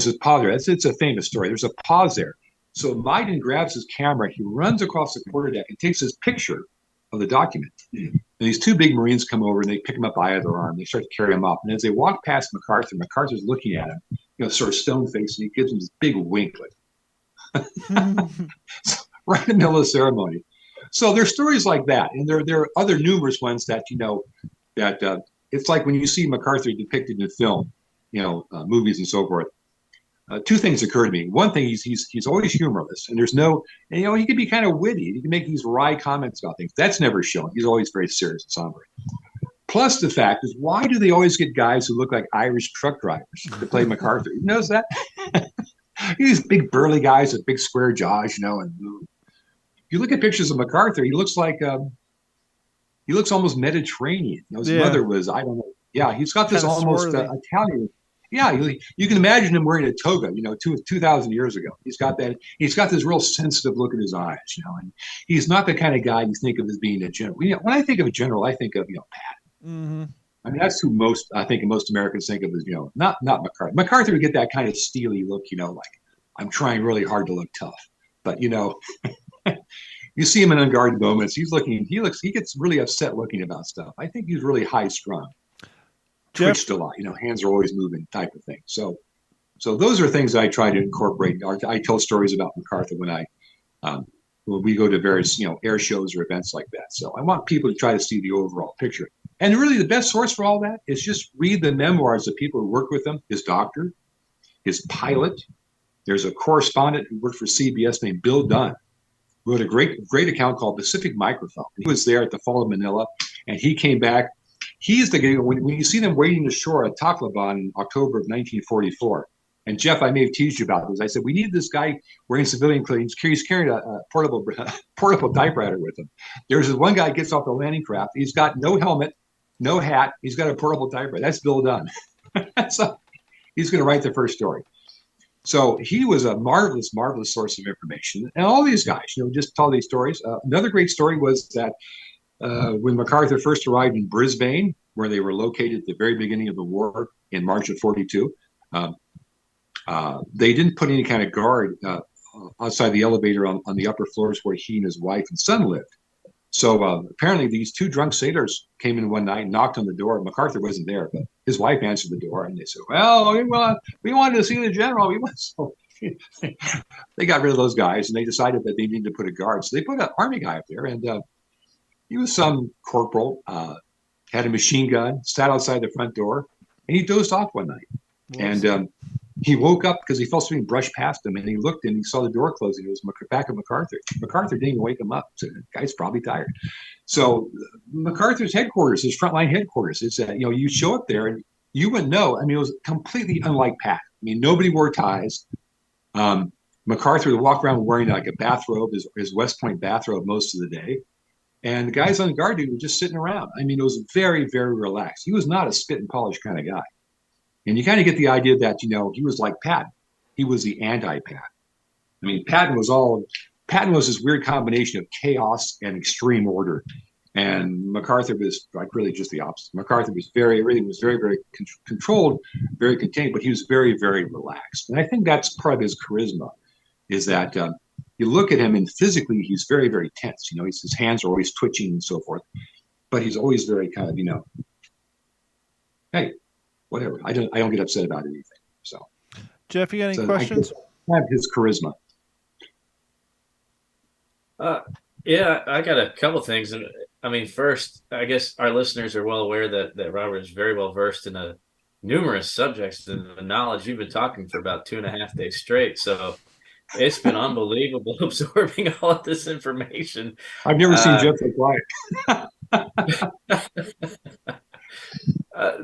this pause there. It's a famous story. There's a pause there. So Meiden grabs his camera, he runs across the quarterdeck and takes his picture of the document. And these two big Marines come over and they pick him up by either arm. They start to carry him up. And as they walk past MacArthur's looking at him, sort of stone-faced, and he gives him this big wink, like right in the middle of the ceremony. So there's stories like that. And there are other numerous ones that, that it's like when you see MacArthur depicted in film, movies and so forth. Two things occur to me. One thing, he's always humorless, and he can be kind of witty. He can make these wry comments about things. That's never shown. He's always very serious and somber. Plus, the fact is, why do they always get guys who look like Irish truck drivers to play MacArthur? You notice that? These big burly guys with big square jaws, and if you look at pictures of MacArthur, he looks almost Mediterranean. His mother was, I don't know. Yeah, he's got this almost Italian. Yeah, you can imagine him wearing a toga, 2,000 years ago. He's got that. He's got this real sensitive look in his eyes, and he's not the kind of guy you think of as being a general. When I think of a general, I think of Patton. Mm-hmm. I mean, that's who most Americans think of as not MacArthur. MacArthur would get that kind of steely look, like I'm trying really hard to look tough, but you see him in unguarded moments. He gets really upset looking about stuff. I think he's really high strung. Twitched a lot, hands are always moving type of thing. So those are things I try to incorporate. I tell stories about MacArthur when we go to various, air shows or events like that. So I want people to try to see the overall picture. And really the best source for all that is just read the memoirs of people who worked with him, his doctor, his pilot. There's a correspondent who worked for CBS named Bill Dunn, who wrote a great account called Pacific Microfilm. He was there at the fall of Manila, and he came back. He's the guy, when you see them wading ashore at Tacloban in October of 1944, and Jeff, I may have teased you about this. I said, we need this guy wearing civilian clothes. He's carrying a portable typewriter with him. There's this one guy gets off the landing craft. He's got no helmet, no hat. He's got a portable typewriter. That's Bill Dunn. So he's going to write the first story. So he was a marvelous, marvelous source of information. And all these guys, just tell these stories. Another great story was that when MacArthur first arrived in Brisbane, where they were located at the very beginning of the war in March of 42, they didn't put any kind of guard outside the elevator on the upper floors where he and his wife and son lived. So apparently these two drunk sailors came in one night and knocked on the door. MacArthur wasn't there, but his wife answered the door, and they said, well, we wanted to see the general. So they got rid of those guys, and they decided that they needed to put a guard. So they put an army guy up there, and he was some corporal. had a machine gun, sat outside the front door, and he dozed off one night. Whoops. And he woke up because he felt something brush past him, and he looked and he saw the door closing. It was back of MacArthur. MacArthur didn't even wake him up. So the guy's probably tired. So MacArthur's headquarters, his frontline headquarters, is that, you show up there and you wouldn't know. I mean, it was completely unlike Pat. I mean, nobody wore ties. MacArthur would walk around wearing like a bathrobe, his West Point bathrobe most of the day. And the guys on guard duty were just sitting around. I mean, it was very, very relaxed. He was not a spit and polish kind of guy. And you kind of get the idea that, he was like Patton. He was the anti-Patton. I mean, Patton was this weird combination of chaos and extreme order. And MacArthur was like really just the opposite. MacArthur was everything was very, very controlled, very contained, but he was very, very relaxed. And I think that's part of his charisma, is that you look at him and physically he's very, very tense. His hands are always twitching and so forth, but he's always very kind of, hey, whatever. I don't get upset about anything. So, Jeff, you got any questions? I have his charisma. Yeah, I got a couple of things. And I mean, first, I guess our listeners are well aware that Robert is very well versed in numerous subjects and the knowledge. You've been talking for about 2.5 days straight. So it's been unbelievable absorbing all of this information. I've never seen Jeff so quiet.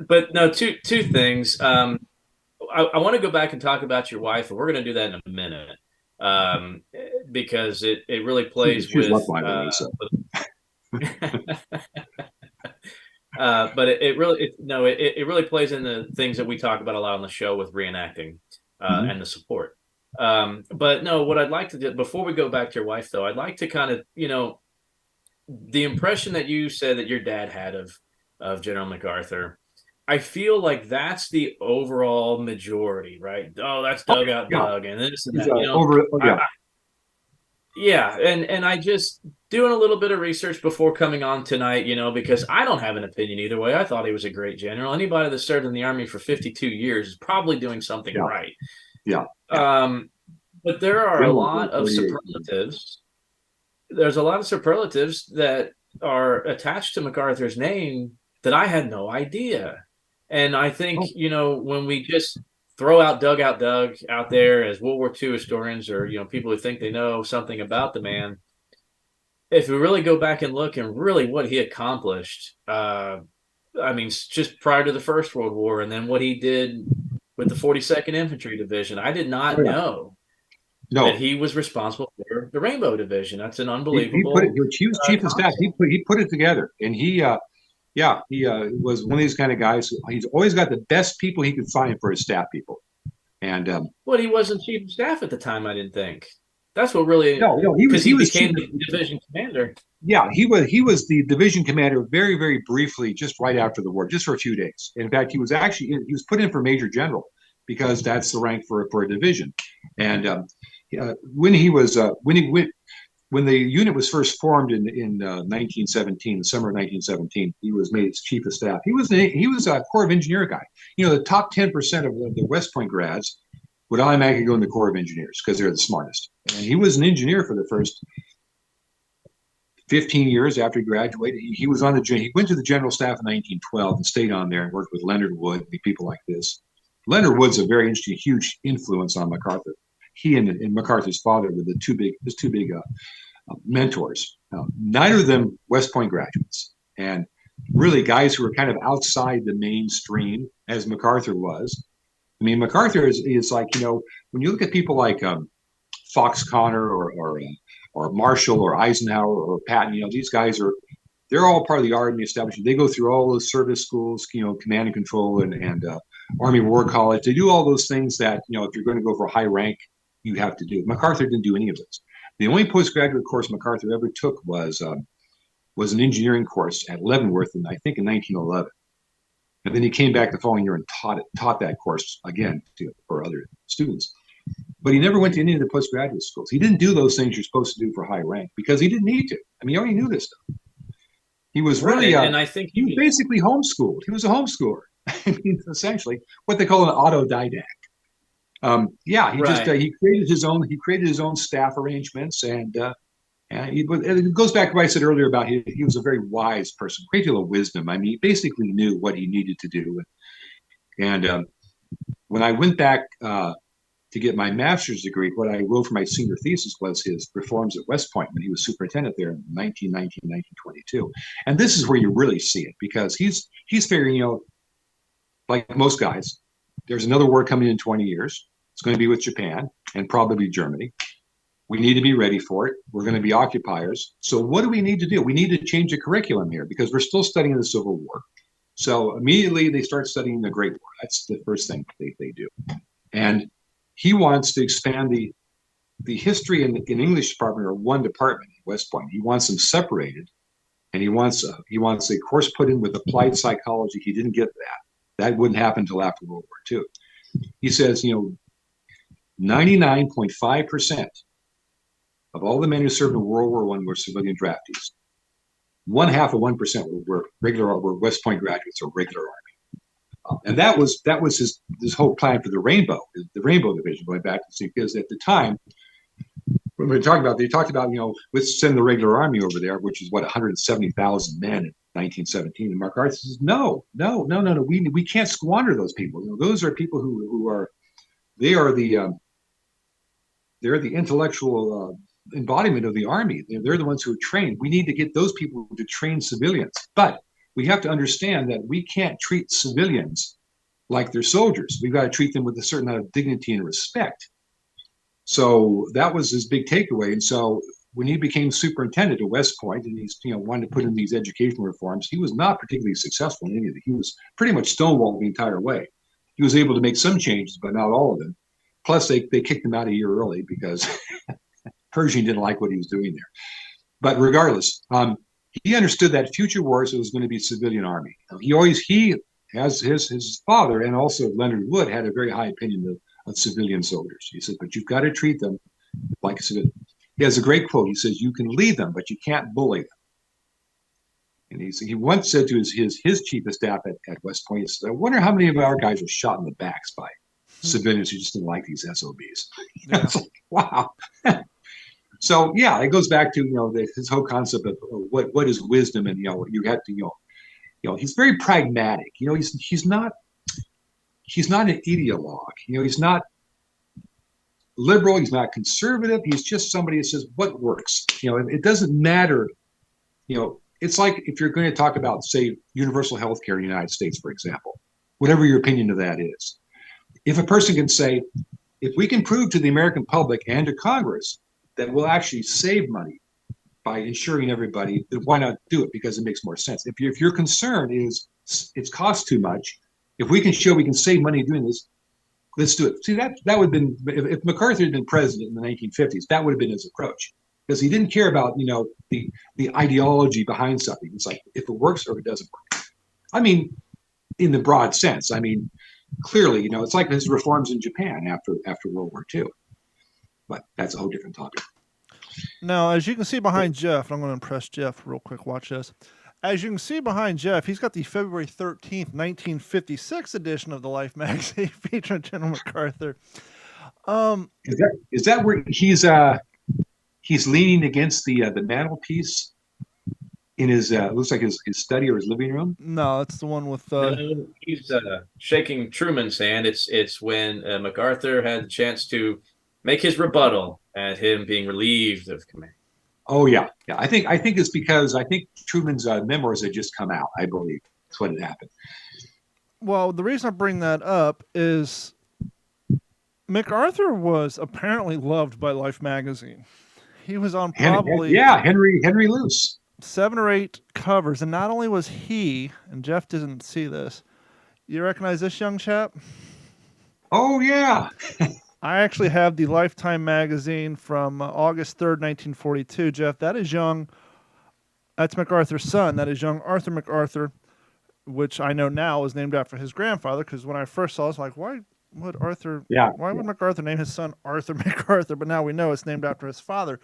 But no, two things. I want to go back and talk about your wife, and we're going to do that in a minute, because it really plays with. But it really plays in the things that we talk about a lot on the show with reenacting and the support. But no, what I'd like to do before we go back to your wife, though, I'd like to kind of the impression that you said that your dad had of General MacArthur. I feel like that's the overall majority, right? Oh, that's Dugout Doug, and this and that. And I just doing a little bit of research before coming on tonight, because I don't have an opinion either way. I thought he was a great general. Anybody that served in the Army for 52 years is probably doing something right. Yeah. But there are a lot of superlatives. There's a lot of superlatives that are attached to MacArthur's name that I had no idea. And I think, when we just throw out Dugout Doug out there as World War II historians or, people who think they know something about the man, if we really go back and look and really what he accomplished, just prior to the First World War and then what he did with the 42nd Infantry Division, I did not know that he was responsible for the Rainbow Division. That's an unbelievable. He was chief of staff. He put it together, and he was one of these kind of guys. He's always got the best people he could find for his staff people. And he wasn't chief of staff at the time. I didn't think. That's what really. No, he became the division commander. Yeah, he was the division commander very, very briefly, just right after the war, just for a few days. In fact, he was put in for major general because that's the rank for a division. And when the unit was first formed in 1917, the summer of 1917, he was made chief of staff. He was a Corps of Engineer guy. The top 10% of the West Point grads would automatically go in the Corps of Engineers because they're the smartest. And he was an engineer for the first 15 years after he graduated. He went to the general staff in 1912 and stayed on there and worked with Leonard Wood and people like this. Leonard Wood's a very interesting, huge influence on MacArthur. He and MacArthur's father were his two big mentors. Neither of them West Point graduates, and really guys who were kind of outside the mainstream, as MacArthur was. I mean, MacArthur is like, when you look at people like Fox Connor or Marshall or Eisenhower or Patton, these guys they're all part of the Army establishment. They go through all those service schools, command and control and Army War College. They do all those things that, if you're going to go for a high rank, you have to do. MacArthur didn't do any of this. The only postgraduate course MacArthur ever took was an engineering course at Leavenworth, I think in 1911. And then he came back the following year and taught that course again for other students. But he never went to any of the postgraduate schools. He didn't do those things you're supposed to do for high rank because he didn't need to. I mean, he already knew this stuff. He was really, and I think he was basically homeschooled. He was a homeschooler. I mean, essentially what they call an autodidact. He created his own staff arrangements, and And it goes back to what I said earlier about he was a very wise person, great deal of wisdom. I mean, he basically knew what he needed to do. And when I went back to get my master's degree, what I wrote for my senior thesis was his reforms at West Point when he was superintendent there in 1919, 1922. And this is where you really see it, because he's figuring, like most guys, there's another war coming in 20 years. It's going to be with Japan and probably Germany. We need to be ready for it. We're going to be occupiers. So what do we need to do? We need to change the curriculum here because we're still studying the Civil War. So immediately they start studying the Great War. That's the first thing they do. And he wants to expand the history and English department are one department at West Point. He wants them separated, and he wants a course put in with applied psychology. He didn't get that. That wouldn't happen until after World War II. He says, 99.5% of all the men who served in World War I were civilian draftees. 0.5% were West Point graduates or regular Army. And that was his whole plan for the Rainbow Division, going back to see, because at the time, when they talked about, let's send the regular Army over there, which is 170,000 men in 1917. And MacArthur says, no, we can't squander those people. Those are people they're the intellectual embodiment of the Army. They're the ones who are trained. We need to get those people to train civilians. But we have to understand that we can't treat civilians like they're soldiers. We've got to treat them with a certain amount of dignity and respect. So that was his big takeaway. And so when he became superintendent at West Point, and he's wanted to put in these educational reforms, he was not particularly successful in any of it. He was pretty much stonewalled the entire way. He was able to make some changes, but not all of them. Plus, they kicked him out a year early because Pershing didn't like what he was doing there. But regardless, he understood that future wars, it was going to be civilian army. He, as his father and also Leonard Wood, had a very high opinion of civilian soldiers. He said, but you've got to treat them like a civilian. He has a great quote. He says, you can lead them, but you can't bully them. And he once said to his chief of staff at West Point, he said, I wonder how many of our guys are shot in the backs by civilians who just didn't like these SOBs. Yeah. It's like, wow. So yeah, it goes back to his whole concept of what is wisdom, and you have to he's very pragmatic. He's not an ideologue. He's not liberal. He's not conservative. He's just somebody that says what works. It doesn't matter. It's like if you're going to talk about, say, universal health care in the United States, for example, whatever your opinion of that is. If a person can say, if we can prove to the American public and to Congress that we'll actually save money by insuring everybody, then why not do it? Because it makes more sense. If your concern is it costs too much, if we can show we can save money doing this, let's do it. See, that would have been, if MacArthur had been president in the 1950s, that would have been his approach. Because he didn't care about, the ideology behind something. It's like, if it works or if it doesn't work. I mean, in the broad sense. I mean, clearly, it's like his reforms in Japan after World War II. But that's a whole different topic. Now, as you can see behind Jeff, I'm going to impress Jeff real quick. Watch this. As you can see behind Jeff, he's got the February 13th, 1956 edition of the Life magazine featuring General MacArthur. Is that where he's leaning against the mantelpiece in his looks like his study or his living room? No, it's the one with No, he's shaking Truman's hand. It's when MacArthur had the chance to make his rebuttal at him being relieved of command. Oh yeah. I think it's because I think Truman's memoirs had just come out. I believe that's what had happened. Well, the reason I bring that up is MacArthur was apparently loved by Life magazine. He was on probably Henry Luce 7 or 8 covers, and not only was he, and Jeff didn't see this. You recognize this young chap? Oh yeah. I actually have the Lifetime magazine from August 3rd, 1942. Jeff, that is young. That's MacArthur's son. That is young Arthur MacArthur, which I know now is named after his grandfather, because when I first saw it, I was like, why would MacArthur name his son Arthur MacArthur? But now we know it's named after his father.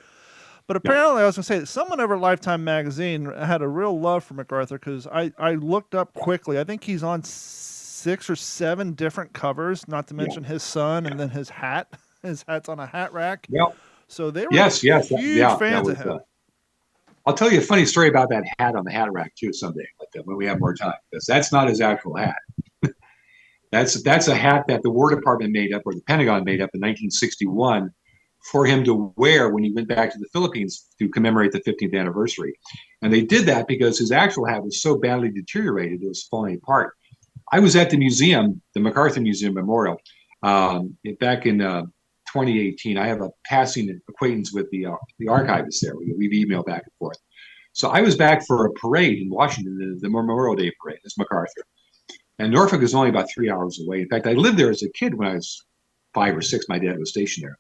But apparently, I was going to say that someone over at Lifetime magazine had a real love for MacArthur, because I looked up quickly. I think he's on 6 or 7 different covers, not to mention his son, and then his hat. His hat's on a hat rack. Yep. So they were huge fans of him. I'll tell you a funny story about that hat on the hat rack too someday, when we have more time, because that's not his actual hat. That's a hat that the War Department made up, or the Pentagon made up in 1961 for him to wear when he went back to the Philippines to commemorate the 15th anniversary. And they did that because his actual hat was so badly deteriorated, it was falling apart. I was at the museum, the MacArthur Museum Memorial, back in 2018. I have a passing acquaintance with the archivist there. We've emailed back and forth. So I was back for a parade in Washington, the Memorial Day parade. It's MacArthur. And Norfolk is only about 3 hours away. In fact, I lived there as a kid when I was 5 or 6. My dad was stationed there.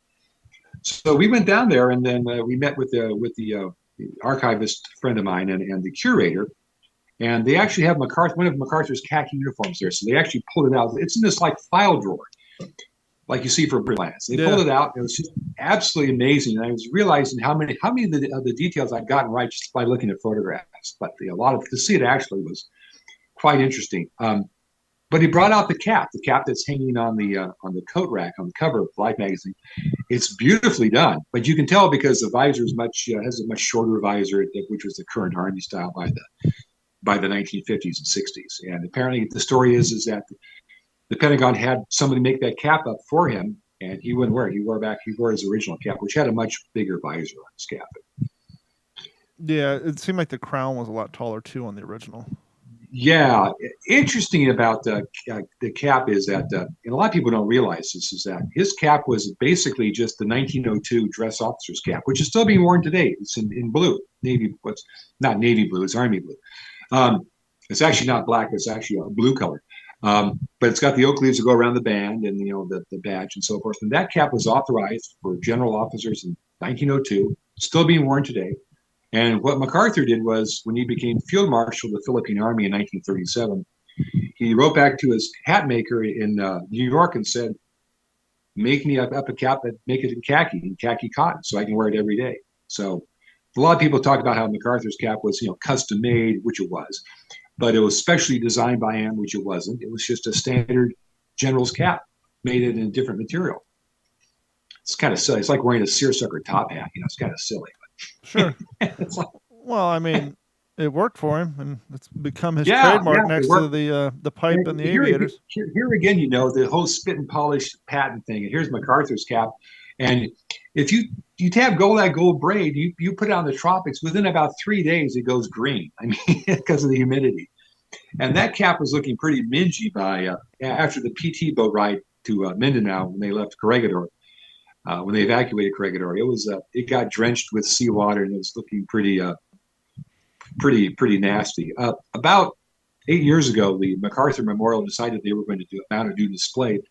So we went down there, and then we met with the archivist friend of mine and the curator. And they actually have one of MacArthur's khaki uniforms there. So they actually pulled it out. It's in this like file drawer, like you see for Brilliance. They pulled it out. And it was just absolutely amazing. And I was realizing how many of the details I'd gotten right just by looking at photographs. But to see it actually was quite interesting. But he brought out the cap that's hanging on the coat rack on the cover of Life magazine. It's beautifully done, but you can tell because the visor is has a much shorter visor, which was the current Army style by the 1950s and 60s. And apparently, the story is that the Pentagon had somebody make that cap up for him, and he wouldn't wear it. He wore his original cap, which had a much bigger visor on his cap. Yeah, it seemed like the crown was a lot taller too on the original. Yeah, interesting about the cap is that, and a lot of people don't realize this, is that his cap was basically just the 1902 dress officer's cap, which is still being worn today. It's in blue, not navy blue, it's Army blue. It's actually not black; it's actually a blue color. But it's got the oak leaves that go around the band and the badge and so forth. And that cap was authorized for general officers in 1902, still being worn today. And what MacArthur did was, when he became Field Marshal of the Philippine Army in 1937, he wrote back to his hat maker in New York and said, "Make me up a cap that make it in khaki cotton, so I can wear it every day." So a lot of people talk about how MacArthur's cap was, custom made, which it was, but it was specially designed by him, which it wasn't. It was just a standard general's cap, made it in a different material. It's kind of silly. It's like wearing a seersucker top hat. It's kind of silly. Sure. Well, I mean, it worked for him, and it's become his trademark next to the pipe and the aviators. Here again, the whole spit and polish patent thing. And here's MacArthur's cap. And if you have that gold braid, you put it on the tropics, within about 3 days, it goes green. I mean, because of the humidity. And that cap was looking pretty mingy after the PT boat ride to Mindanao when they left Corregidor. When they evacuated Corregidor, it got drenched with seawater, and it was looking pretty nasty. About 8 years ago, the MacArthur Memorial decided they were going to mount a new display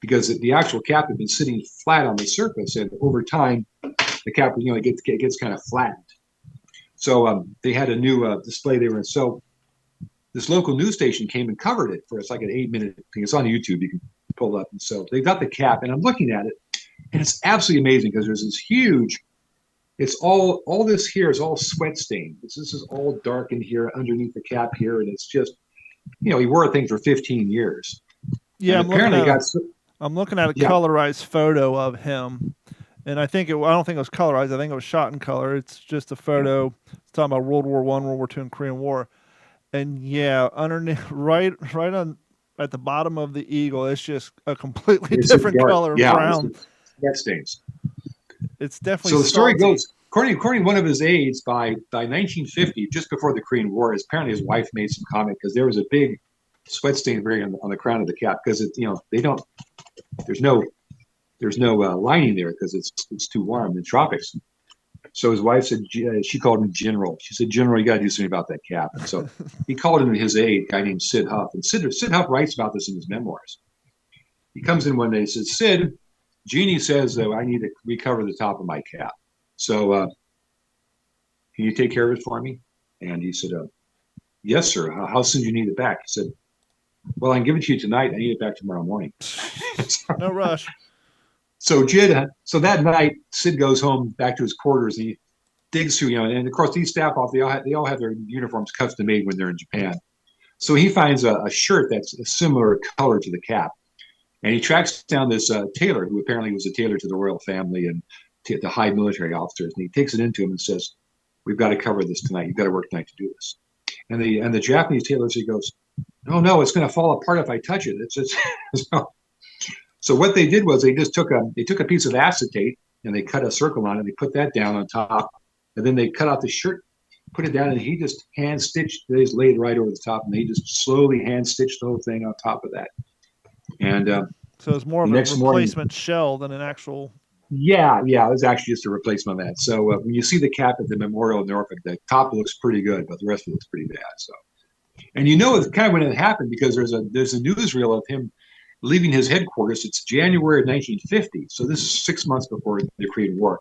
because the actual cap had been sitting flat on the surface, and over time, the cap it gets kind of flattened. So they had a new display they were in. So this local news station came and covered it for like an 8-minute thing. It's on YouTube. You can pull it up. And so they got the cap, and I'm looking at it. And it's absolutely amazing because there's this huge, it's all this here is all sweat stained. This is all dark in here underneath the cap here. And it's just, he wore a thing for 15 years. Yeah, I'm looking at a colorized photo of him. And I don't think it was colorized. I think it was shot in color. It's just a photo. It's talking about World War I, World War II, and Korean War. And yeah, underneath, right on at the bottom of the eagle, it's just a completely different color, brown. Sweat stains. It's definitely so. The story goes, according to one of his aides, by 1950, just before the Korean War, apparently his wife made some comment because there was a big sweat stain on the crown of the cap because there's no lining there because it's too warm in the tropics. So his wife said, she called him General. She said, "General, you got to do something about that cap." And so he called in his aide, a guy named Sid Huff. And Sid Huff writes about this in his memoirs. He comes in one day and says, "Sid, Jeannie says that I need to recover the top of my cap. So can you take care of it for me?" And he said, "Yes, sir. How soon do you need it back?" He said, "Well, I can give it to you tonight. I need it back tomorrow morning." No rush. So that night, Sid goes home back to his quarters. And he digs through, and of course these staff off, they all have their uniforms custom made when they're in Japan. So he finds a shirt that's a similar color to the cap, and he tracks down this tailor who apparently was a tailor to the royal family and to the high military officers. And he takes it into him and says, we've got to cover this tonight. You've got to work tonight to do this. And the Japanese tailor, he goes, no, it's going to fall apart if I touch it. So what they did was they took a piece of acetate and they cut a circle on it. They put that down on top, and then they cut out the shirt, put it down, and he just hand stitched. They just laid right over the top, and they just slowly hand stitched the whole thing on top of that. And so it's more of a replacement shell than an actual. Yeah, it was actually just a replacement of that. So when you see the cap at the Memorial in Norfolk, the top looks pretty good, but the rest of it looks pretty bad. So, and it's kind of when it happened because there's a newsreel of him leaving his headquarters. It's January of 1950, so this is 6 months before the Korean War.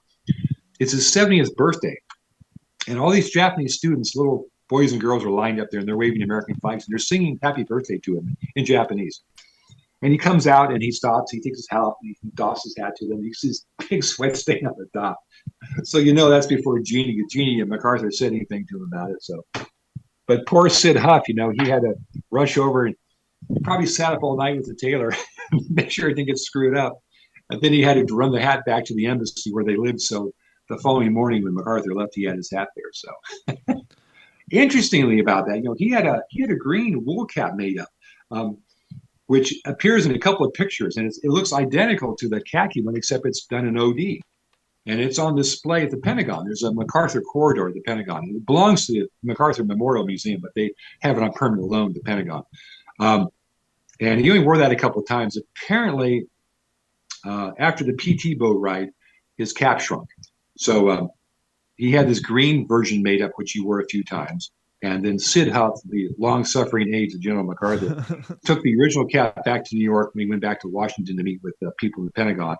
It's his 70th birthday, and all these Japanese students, little boys and girls, are lined up there, and they're waving American flags, and they're singing "Happy Birthday" to him in Japanese. And he comes out and he stops. He takes his hat off and he doffs his hat to them. He sees this big sweat stain on the top. So that's before Jeannie and MacArthur said anything to him about it. So, but poor Sid Huff, he had to rush over and probably sat up all night with the tailor, make sure everything gets screwed up. And then he had to run the hat back to the embassy where they lived. So the following morning when MacArthur left, he had his hat there. So interestingly about that, he had a green wool cap made up. Which appears in a couple of pictures, and it looks identical to the khaki one, except it's done in OD. And it's on display at the Pentagon. There's a MacArthur corridor at the Pentagon. It belongs to the MacArthur Memorial Museum, but they have it on permanent loan at the Pentagon. And he only wore that a couple of times. Apparently, after the PT boat ride, his cap shrunk. So he had this green version made up, which he wore a few times. And then Sid Huff, the long-suffering aide of General MacArthur, took the original cap back to New York. And he went back to Washington to meet with people in the Pentagon,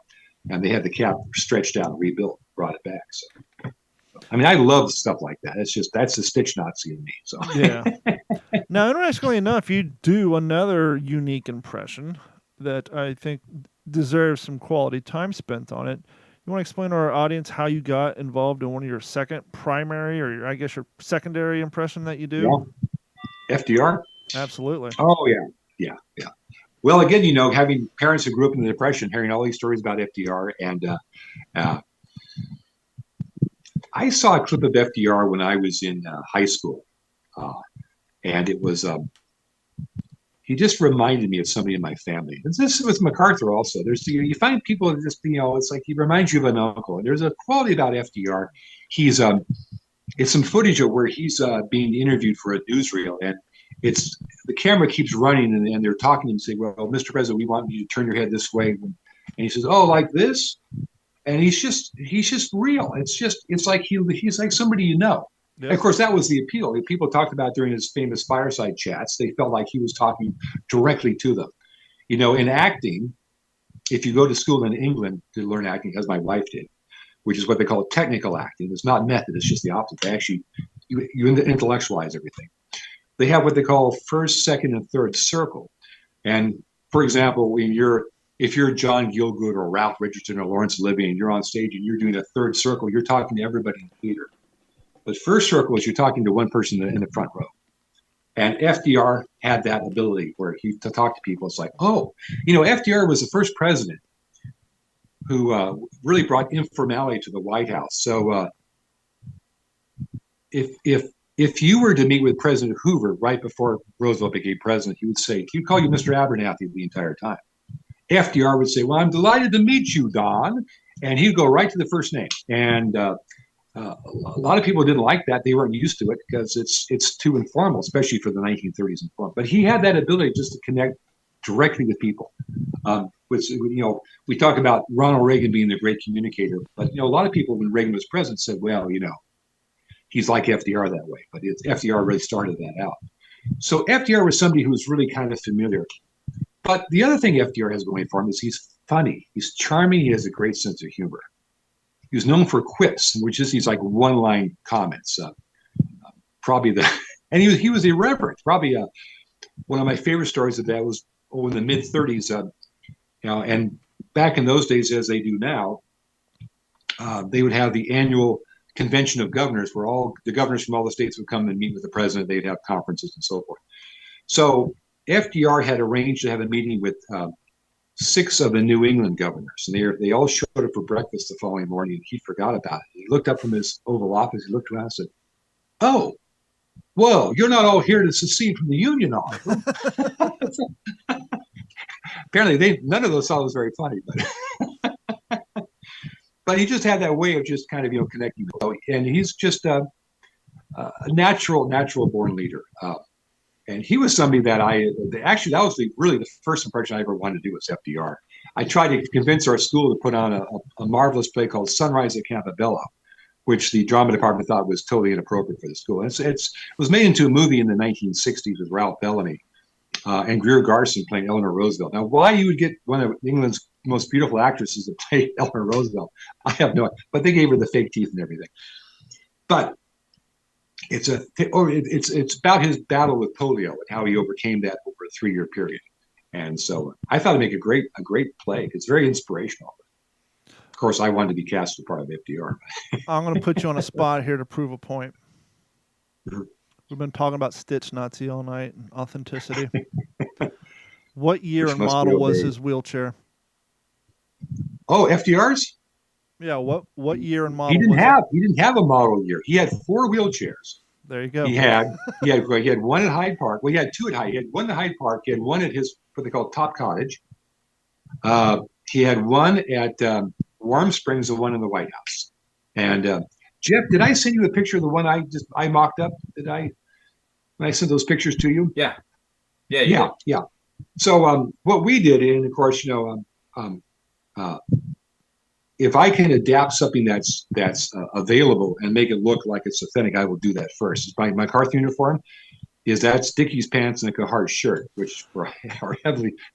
and they had the cap stretched out, rebuilt, brought it back. So, I mean, I love stuff like that. That's the Stitch Nazi in me. So yeah. Now, interestingly enough, you do another unique impression that I think deserves some quality time spent on it. You want to explain to our audience how you got involved in one of your second primary, or your secondary impression that you do? Yeah. FDR? Absolutely. Oh, yeah. Well, again, having parents who grew up in the Depression, hearing all these stories about FDR, and I saw a clip of FDR when I was in high school, and it was he just reminded me of somebody in my family. And this was MacArthur also. There's you find people that just it's like he reminds you of an uncle. And there's a quality about FDR. He's it's some footage of where he's being interviewed for a newsreel, and it's the camera keeps running, and they're talking to him and say, "Well, Mr. President, we want you to turn your head this way," and he says, "Oh, like this," and he's just real. It's like he's like somebody you know. Yep. Of course, that was the appeal. People talked about during his famous fireside chats. They felt like he was talking directly to them. In acting, if you go to school in England to learn acting, as my wife did, which is what they call technical acting. It's not method. It's just the opposite. They actually, you intellectualize everything. They have what they call first, second, and third circle. And for example, if you're John Gielgud or Ralph Richardson or Laurence Olivier and you're on stage and you're doing a third circle, you're talking to everybody in the theater. But first circle is you're talking to one person in the front row. And FDR had that ability where he to talk to people. It's like, FDR was the first president who really brought informality to the White House. So if you were to meet with President Hoover right before Roosevelt became president, he would say, he'd call you Mr. Abernathy the entire time. FDR would say, "Well, I'm delighted to meet you, Don." And he'd go right to the first name. And a lot of people didn't like that. They weren't used to it because it's too informal, especially for the 1930s and forward. But he had that ability just to connect directly with people. Which we talk about Ronald Reagan being the great communicator, but a lot of people when Reagan was president said, "Well, he's like FDR that way." But FDR really started that out. So FDR was somebody who was really kind of familiar. But the other thing FDR has going for him is he's funny, he's charming, he has a great sense of humor. He was known for quips, which is these like one-line comments. And he was irreverent. Probably one of my favorite stories of that was in the mid '30s. And back in those days, as they do now, they would have the annual convention of governors, where all the governors from all the states would come and meet with the president. They'd have conferences and so forth. So FDR had arranged to have a meeting with 6 of the New England governors, and they all showed up for breakfast the following morning, and he forgot about it. He looked up from his Oval Office, he looked around and said, "Oh, well, you're not all here to secede from the Union, are you?" Apparently, none of those thought it was very funny, but he just had that way of just kind of connecting. And he's just a natural born leader. And he was somebody that that was really the first impression I ever wanted to do was FDR. I tried to convince our school to put on a marvelous play called Sunrise at Campobello, which the drama department thought was totally inappropriate for the school. It was made into a movie in the 1960s with Ralph Bellamy and Greer Garson playing Eleanor Roosevelt. Now, why you would get one of England's most beautiful actresses to play Eleanor Roosevelt, I have no idea. But they gave her the fake teeth and everything. But it's about his battle with polio and how he overcame that over a 3-year period. And so I thought it'd make a great play. It's very inspirational. Of course, I wanted to be cast as part of FDR. I'm going to put you on a spot here to prove a point. We've been talking about Stitch Nazi all night and authenticity. What year and model was his wheelchair? Oh, FDR's? Yeah, what year and model? He didn't have a model year. He had 4 wheelchairs. There you go. He had one at Hyde Park. Well, he had 2 at Hyde. He had one at Hyde Park. He had one at his what they call Top Cottage. He had one at Warm Springs and one in the White House. And Jeff, did I send you a picture of the one I mocked up? When I sent those pictures to you? Yeah. Yeah. So what we did, and of course, if I can adapt something that's available and make it look like it's authentic, I will do that first. My MacArthur uniform that's Dickies pants and a Carhartt shirt, which are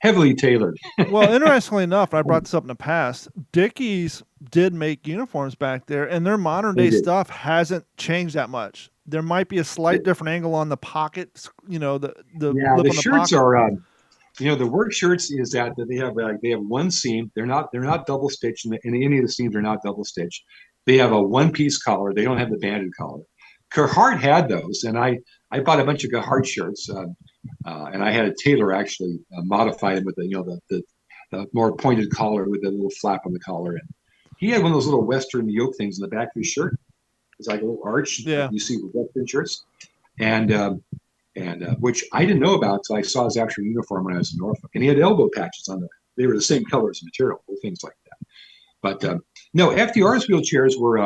heavily tailored. Well, interestingly enough, I brought this up in the past. Dickies did make uniforms back there, and their modern day stuff hasn't changed that much. There might be a slight different angle on the pockets, the shirts are. The work shirts is that they have one seam. They're not double stitched, and any of the seams are not double stitched. They have a one-piece collar. They don't have the banded collar. Carhartt had those, and I bought a bunch of Carhartt shirts, and I had a tailor actually modify them with the more pointed collar with a little flap on the collar. And he had one of those little Western yoke things in the back of his shirt. It's like a little arch you see with Western shirts, and which I didn't know about until I saw his actual uniform when I was in Norfolk. And he had elbow patches on them. They were the same color as material, things like that. But no, FDR's wheelchairs were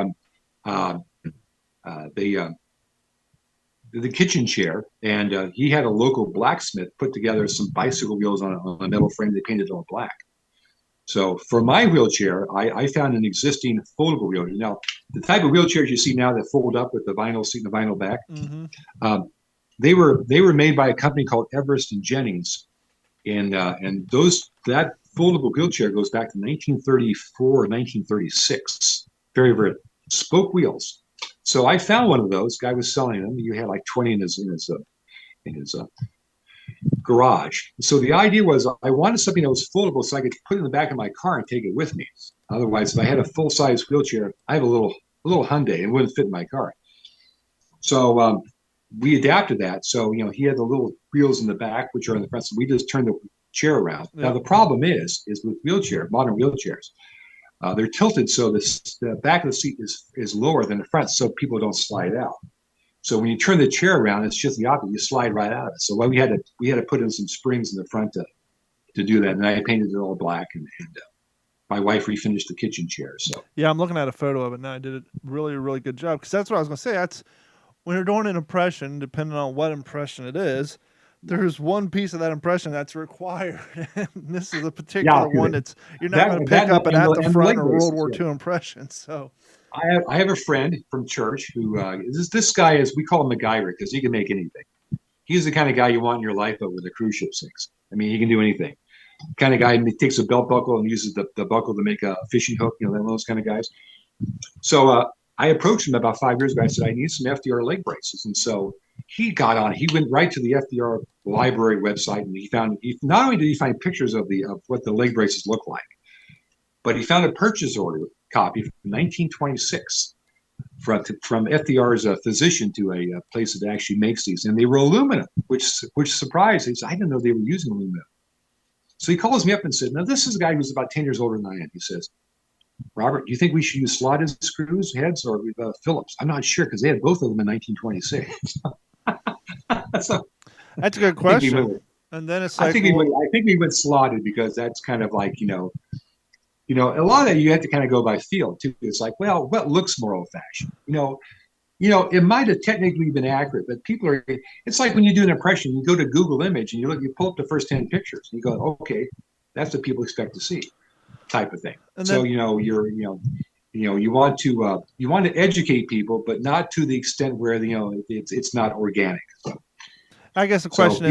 the kitchen chair, and he had a local blacksmith put together some bicycle wheels on a metal frame. They painted it all black. So for my wheelchair, I found an existing foldable wheelchair. Now, the type of wheelchairs you see now that fold up with the vinyl seat and the vinyl back, they were made by a company called Everest and Jennings, and that foldable wheelchair goes back to 1934 or 1936. Very, very spoke wheels. So I found one of those. Guy was selling them. You had like 20 in his garage. So the idea was I wanted something that was foldable so I could put it in the back of my car and take it with me. Otherwise, if I had a full size wheelchair, I have a little Hyundai and it wouldn't fit in my car. So we adapted that. So he had the little wheels in the back, which are in the front. So we just turned the chair around. Yeah. Now the problem is with modern wheelchairs. They're tilted so the back of the seat is lower than the front, so people don't slide out. So when you turn the chair around, it's just the opposite. You slide right out of it. So we had to put in some springs in the front to do that. And I painted it all black, and my wife refinished the kitchen chair. So yeah, I'm looking at a photo of it now. I did a really, really good job, because that's what I was going to say. That's when you're doing an impression, depending on what impression it is. There's one piece of that impression that's required. This is a particular one that's you're not going to pick up it at the front of World War II impression. So I have a friend from church who this guy is, we call him MacGyver because he can make anything. He's the kind of guy you want in your life over the cruise ship sinks. I mean, he can do anything. The kind of guy who takes a belt buckle and uses the buckle to make a fishing hook, those kind of guys. So I approached him about 5 years ago. I said, I need some FDR leg braces. And so he got on. He went right to the FDR library website, and not only did he find pictures of what the leg braces look like, but he found a purchase order copy from 1926 from FDR's physician to a place that actually makes these, and they were aluminum, which surprised me. I didn't know they were using aluminum. So he calls me up and said, now this is a guy who's about 10 years older than I am. He says, Robert, do you think we should use slotted screws heads or Phillips? I'm not sure because they had both of them in 1926. So that's a good question. And then it's like, I think we went slotted because that's kind of like, a lot of that you have to kind of go by feel too. It's like, well, what looks more old fashioned? It might have technically been accurate, but it's like when you do an impression, you go to Google Image and you pull up the first 10 pictures and you go, okay, that's what people expect to see, type of thing. And so, you want to educate people, but not to the extent where, it's not organic. So, I guess the question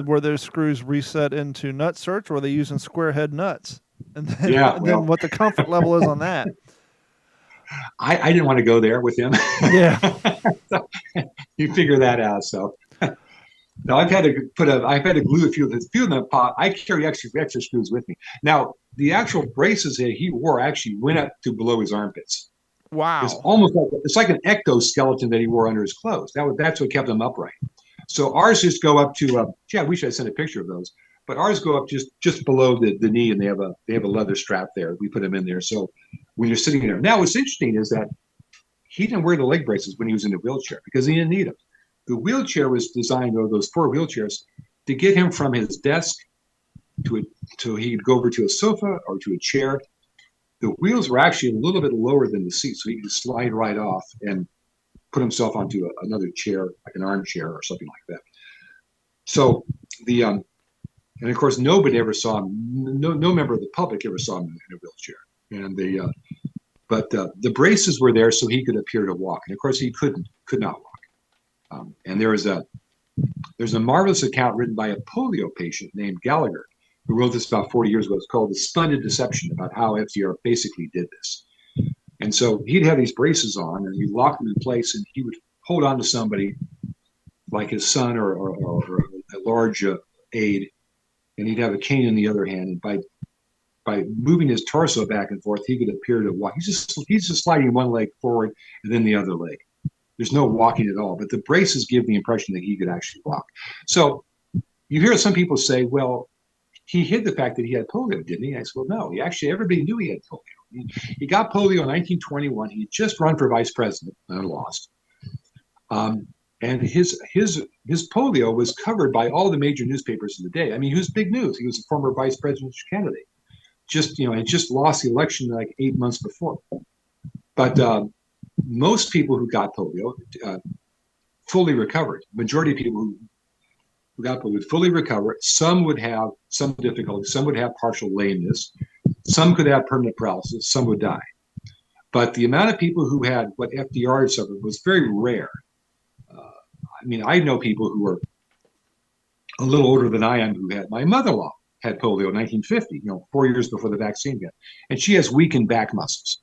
were those screws reset into nut search or were they using square head nuts? And then what the comfort level is on that. I didn't want to go there with him. Yeah. So, you figure that out. So no, I've had to glue a few of them. I carry extra screws with me. Now, the actual braces that he wore actually went up to below his armpits. Wow. It's like an exoskeleton that he wore under his clothes. That's what kept him upright. So ours just go up to, I wish I sent a picture of those, but ours go up just below the knee, and they have a leather strap there. We put them in there. So when you're sitting there, now what's interesting is that he didn't wear the leg braces when he was in the wheelchair because he didn't need them. The wheelchair was designed, or those 4 wheelchairs, to get him from his desk to he'd go over to a sofa or to a chair. The wheels were actually a little bit lower than the seat, so he could slide right off and put himself onto another chair, like an armchair or something like that. So and of course, nobody ever saw him. No member of the public ever saw him in a wheelchair. And but the braces were there so he could appear to walk. And of course, he could not walk. And there's a marvelous account written by a polio patient named Gallagher, who wrote this about 40 years ago. It's called The Splendid Deception, about how FDR basically did this. And so he'd have these braces on, and he'd lock them in place, and he would hold on to somebody like his son or a large aide, and he'd have a cane in the other hand. And by moving his torso back and forth, he could appear to walk. He's just sliding one leg forward and then the other leg. There's no walking at all, but the braces give the impression that he could actually walk. So you hear some people say, well, he hid the fact that he had polio, didn't he? I said, well, no, everybody knew he had polio. He got polio in 1921. He just run for vice president and lost. And his polio was covered by all the major newspapers of the day. I mean, he was big news. He was a former vice presidential candidate. Had just lost the election like 8 months before. But most people who got polio fully recovered. Majority of people who got polio would fully recover. Some would have some difficulty. Some would have partial lameness. Some could have permanent paralysis. Some would die. But the amount of people who had what FDR suffered was very rare. I know people who were a little older than I am who had, my mother-in-law had polio in 1950, 4 years before the vaccine got, and she has weakened back muscles.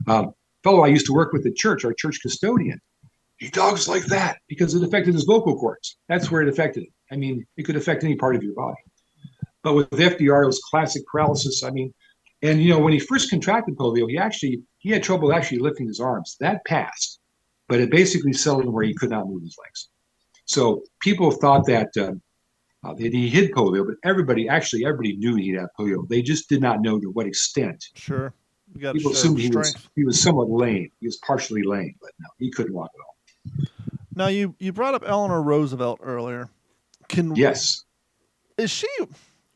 Fellow I used to work with at church, our church custodian, he talks like that because it affected his vocal cords. That's where it affected him. I mean, it could affect any part of your body. But with FDR, it was classic paralysis. And when he first contracted polio, he had trouble actually lifting his arms. That passed, but it basically settled where he could not move his legs. So people thought that he hid polio, but everybody knew he had polio. They just did not know to what extent. Sure. People assumed he was somewhat lame. He was partially lame, but no, he couldn't walk at all. Now, you brought up Eleanor Roosevelt earlier. Yes.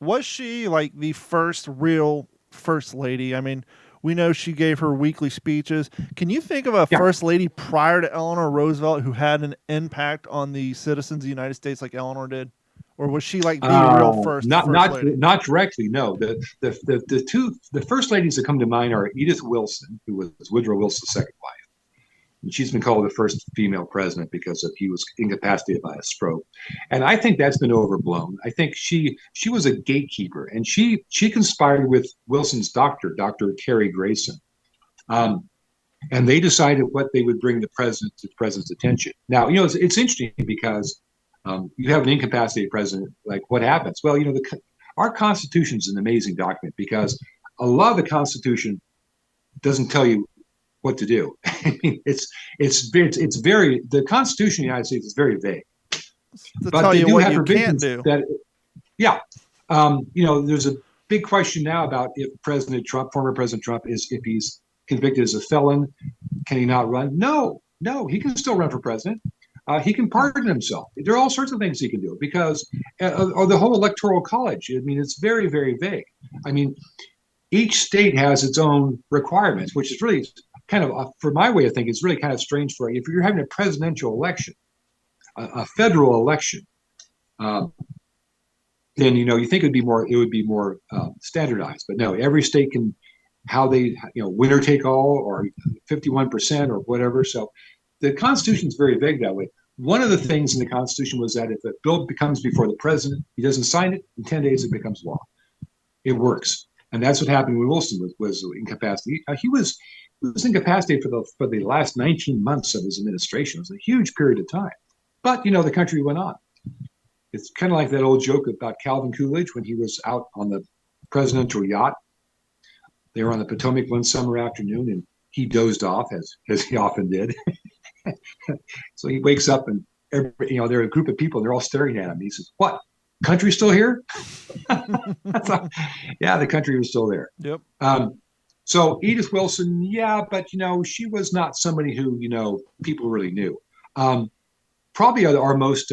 Was she like the first real first lady? I mean, we know she gave her weekly speeches. Can you think of a first lady prior to Eleanor Roosevelt who had an impact on the citizens of the United States like Eleanor did? Or was she like the real first lady? Not directly, no. The first ladies that come to mind are Edith Wilson, who was Woodrow Wilson's second wife. And she's been called the first female president because he was incapacitated by a stroke. And I think that's been overblown. I think she was a gatekeeper, and she conspired with Wilson's doctor, Dr. Cary Grayson. And they decided what they would bring to the president's attention. Now, it's interesting because you have an incapacitated president, like what happens? Well, our Constitution is an amazing document because a lot of the Constitution doesn't tell you what to do. I mean, the Constitution of the United States is very vague. To tell you what you can't do. There's a big question now about if former President Trump, if he's convicted as a felon, can he not run? No, he can still run for president. He can pardon himself. There are all sorts of things he can do because of the whole electoral college. I mean, it's very, very vague. I mean, each state has its own requirements, which is really kind of, for my way of thinking, it's really kind of strange for if you're having a presidential election, a federal election, then you think it would be more standardized. But no, every state can winner take all or 51% or whatever. So the Constitution is very vague that way. One of the things in the Constitution was that if a bill comes before the president, he doesn't sign it, in 10 days it becomes law. It works. And that's what happened when Wilson was incapacitated. He was incapacitated for the last 19 months of his administration. It was a huge period of time. But, the country went on. It's kind of like that old joke about Calvin Coolidge when he was out on the presidential yacht. They were on the Potomac one summer afternoon, and he dozed off, as he often did. So he wakes up, and there are a group of people, and they're all staring at him. He says, "What? Country still here?" So, yeah, the country was still there. Yep. So Edith Wilson, yeah, but she was not somebody who people really knew. Probably our most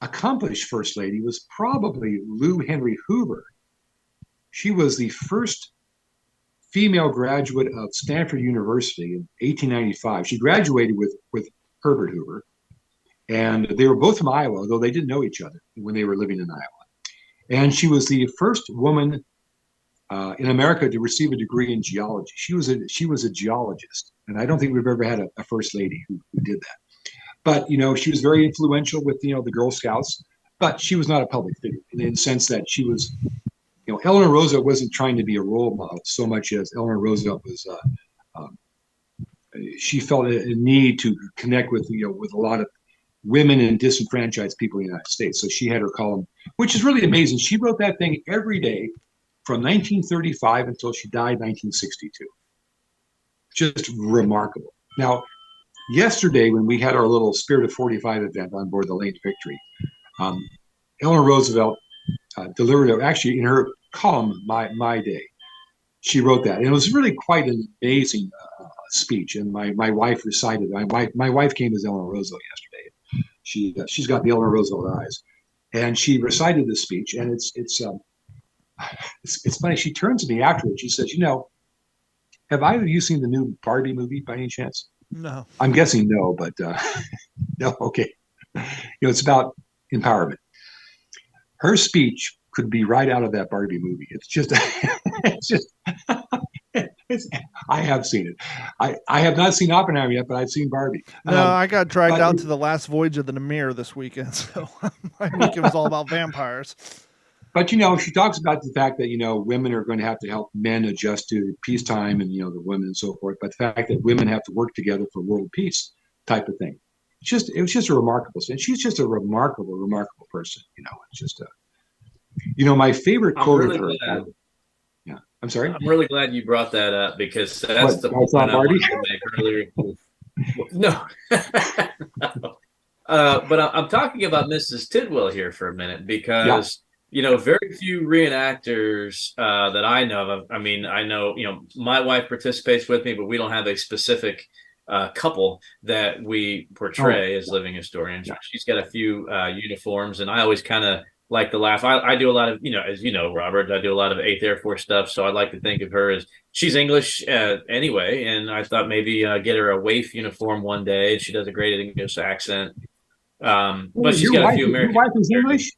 accomplished first lady was probably Lou Henry Hoover. She was the first female graduate of Stanford University in 1895. She graduated with Herbert Hoover, and they were both from Iowa, although they didn't know each other when they were living in Iowa. And she was the first woman in America to receive a degree in geology. She was a geologist, and I don't think we've ever had a first lady who did that. But she was very influential with the Girl Scouts, but she was not a public figure in the sense that she was. Eleanor Roosevelt wasn't trying to be a role model so much as Eleanor Roosevelt was. She felt a need to connect with with a lot of women and disenfranchised people in the United States. So she had her column, which is really amazing. She wrote that thing every day from 1935 until she died in 1962. Just remarkable. Now, yesterday when we had our little Spirit of 45 event on board the Lane Victory, Eleanor Roosevelt delivered actually in her column, My Day. She wrote that, and it was really quite an amazing speech. And my wife recited. My wife came as Eleanor Roosevelt yesterday. She's got the Eleanor Roosevelt eyes, and she recited this speech. And it's funny. She turns to me afterwards. She says, "Have either of you seen the new Barbie movie by any chance?" No. I'm guessing no, but no. Okay. It's about empowerment. Her speech could be right out of that Barbie movie. It's just, I have seen it. I have not seen Oppenheimer yet, but I've seen Barbie. No, I got dragged out to the last voyage of the Nemir this weekend, so my weekend was all about vampires. But she talks about the fact that women are going to have to help men adjust to peacetime and the women and so forth. But the fact that women have to work together for world peace type of thing. It was just a remarkable thing. She's just a remarkable person. It's just my favorite quote of her. Yeah, I'm sorry. I'm really glad you brought that up because that's the point I wanted to make earlier. No. But I'm talking about Mrs. Tidwell here for a minute because, very few reenactors that I know of. I mean, I know, my wife participates with me, but we don't have a specific couple that we portray as living historians. Yeah. She's got a few uniforms, and I always kind of like to laugh. I do a lot of, as you know, Robert, I do a lot of 8th Air Force stuff. So I like to think of her as she's English anyway. And I thought maybe get her a waif uniform one day. She does a great English accent. But she's got a few American. Your wife is English?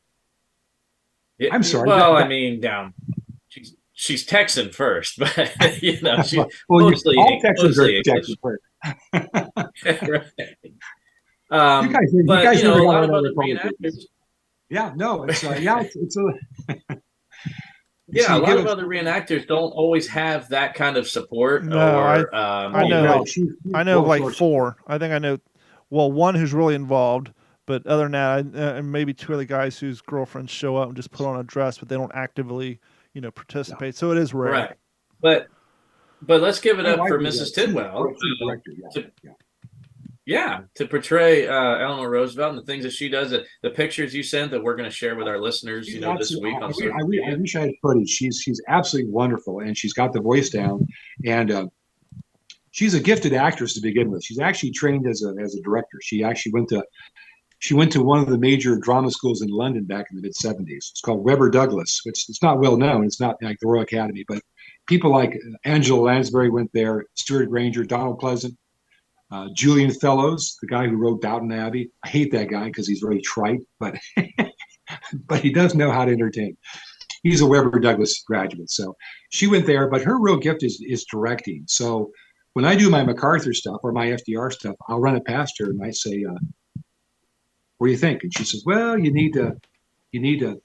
Yeah, I'm sorry. Well, I mean, she's Texan first, but she's mostly all Texans are Texan first. Right. You guys a never lot got of other Republicans. reenactors. Yeah, no, it's it's a yeah, a lot of other reenactors don't always have that kind of support. No, or I know, I know like 4. I think I know. Well, one who's really involved, but other than that, and maybe 2 other guys whose girlfriends show up and just put on a dress, but they don't actively, participate. So it is rare. Right, but let's give it up for Mrs. Tidwell. Yeah, to portray Eleanor Roosevelt and the things that she does, the pictures you sent that we're going to share with our listeners, this week on social I media. wish I had footage. She's absolutely wonderful, and she's got the voice down, and she's a gifted actress to begin with. She's actually trained as a director. She actually went to one of the major drama schools in London back in the mid '70s. It's called Webber Douglas. It's not well known. It's not like the Royal Academy, but people like Angela Lansbury went there, Stuart Granger, Donald Pleasant, Julian Fellows, the guy who wrote Downton Abbey. I hate that guy because he's really trite, but but he does know how to entertain. He's a Webber Douglas graduate, so she went there. But her real gift is directing. So when I do my MacArthur stuff or my FDR stuff, I'll run it past her and I say, "What do you think?" And she says, "Well, you need to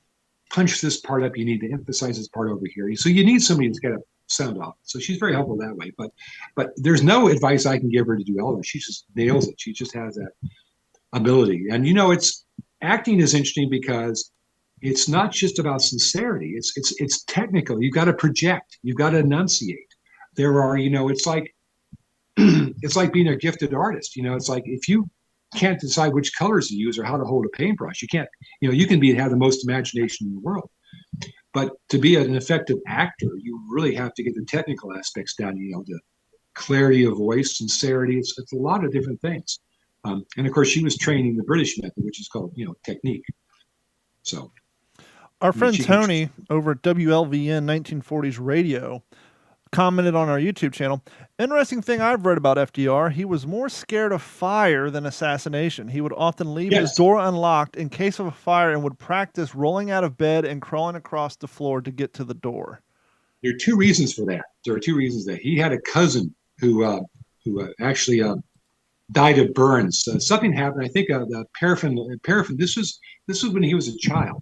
punch this part up. You need to emphasize this part over here. So you need somebody to get a sound off." So she's very helpful that way. But there's no advice I can give her to do Eleanor. She just nails it. She just has that ability. And it's acting is interesting because it's not just about sincerity. It's technical. You've got to project. You've got to enunciate. There are, it's like it's like being a gifted artist. It's like if you can't decide which colors to use or how to hold a paintbrush, you can't. You can have the most imagination in the world, but to be an effective actor, you really have to get the technical aspects down. The clarity of voice, sincerity. It's a lot of different things. And of course, she was training the British method, which is called technique. So. Our friend Tony over at WLVN 1940s Radio commented on our YouTube channel, "Interesting thing I've read about FDR, he was more scared of fire than assassination. He would often leave his door unlocked in case of a fire and would practice rolling out of bed and crawling across the floor to get to the door." There are two reasons for that. He had a cousin who actually died of burns. Something happened. I think the paraffin. This was when he was a child.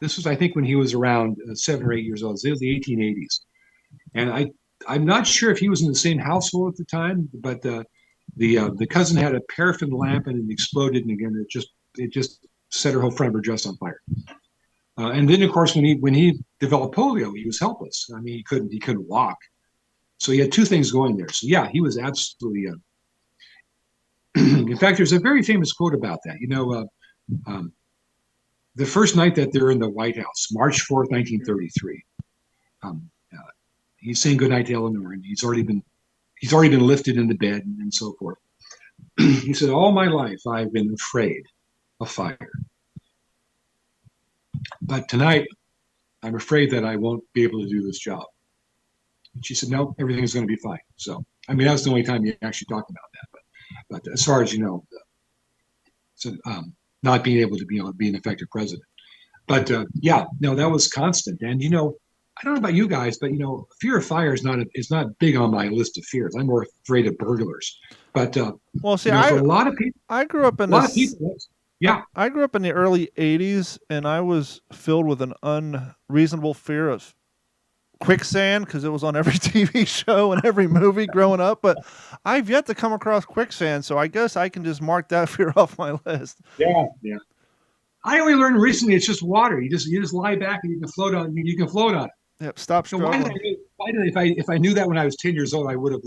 This was, I think, when he was around 7 or 8 years old. It was the 1880s, and I'm not sure if he was in the same household at the time, but the cousin had a paraffin lamp and it exploded, and again it just set her whole front of her dress on fire. And then, of course, when he developed polio, he was helpless. I mean, he couldn't walk, so he had two things going there. So yeah, he was absolutely. In fact, there's a very famous quote about that. The first night that they're in the White House, March 4th, 1933, he's saying goodnight to Eleanor, and he's already been lifted into bed and so forth. He said, "All my life I've been afraid of fire, but tonight I'm afraid that I won't be able to do this job." And she said, "No, everything is going to be fine." So, I mean, that's the only time you actually talk about that. But as far as not being able to be an effective president. But that was constant. And I don't know about you guys, but fear of fire is not big on my list of fears. I'm more afraid of burglars. But well, see, for a lot of people, I grew up in I grew up in the early '80s, and I was filled with an unreasonable fear of quicksand because it was on every TV show and every movie growing up. But I've yet to come across quicksand, so I guess I can just mark that fear off my list. Yeah. I only learned recently it's just water. You just lie back and you can float on. it. Yep. Stop struggling. If I knew that when I was 10 years old, I would have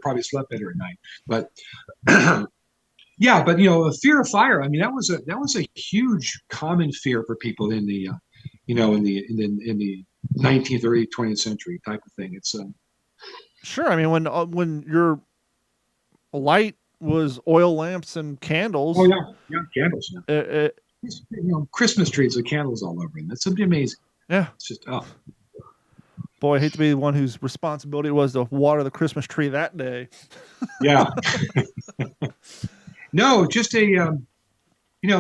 probably slept better at night. But yeah, but a fear of fire. I mean, that was a huge common fear for people in the in the 19th or 20th century type of thing. It's sure. I mean, when your light was oil lamps and candles. Oh yeah, candles. Yeah. Christmas trees with candles all over them. That's something amazing. Yeah, it's just boy, I hate to be the one whose responsibility it was to water the Christmas tree that day. Yeah. No, just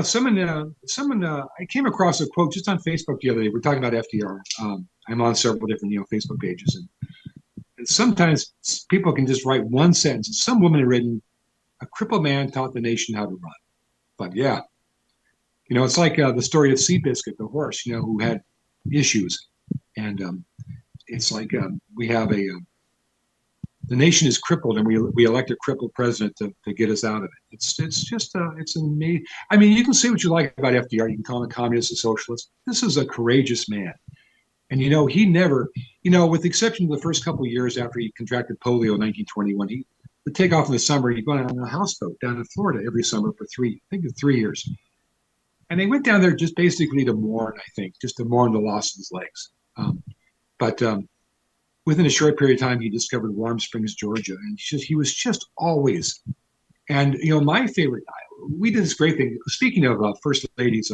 someone I came across a quote just on Facebook the other day. We're talking about FDR. I'm on several different Facebook pages, and sometimes people can just write one sentence. Some woman had written, "A crippled man taught the nation how to run." But yeah, it's like the story of Seabiscuit, the horse, who had issues, and it's like we have the nation is crippled, and we elect a crippled president to get us out of it. It's amazing. I mean, you can say what you like about FDR. You can call him a communist, a socialist. This is a courageous man, and he never, with the exception of the first couple of years after he contracted polio in 1921, would take off in the summer. He'd go on a houseboat down in Florida every summer for 3 years. And they went down there just basically to mourn, I think, just to mourn the loss of his legs. But within a short period of time, he discovered Warm Springs, Georgia, and he was just always. And my favorite. We did this great thing. Speaking of first ladies,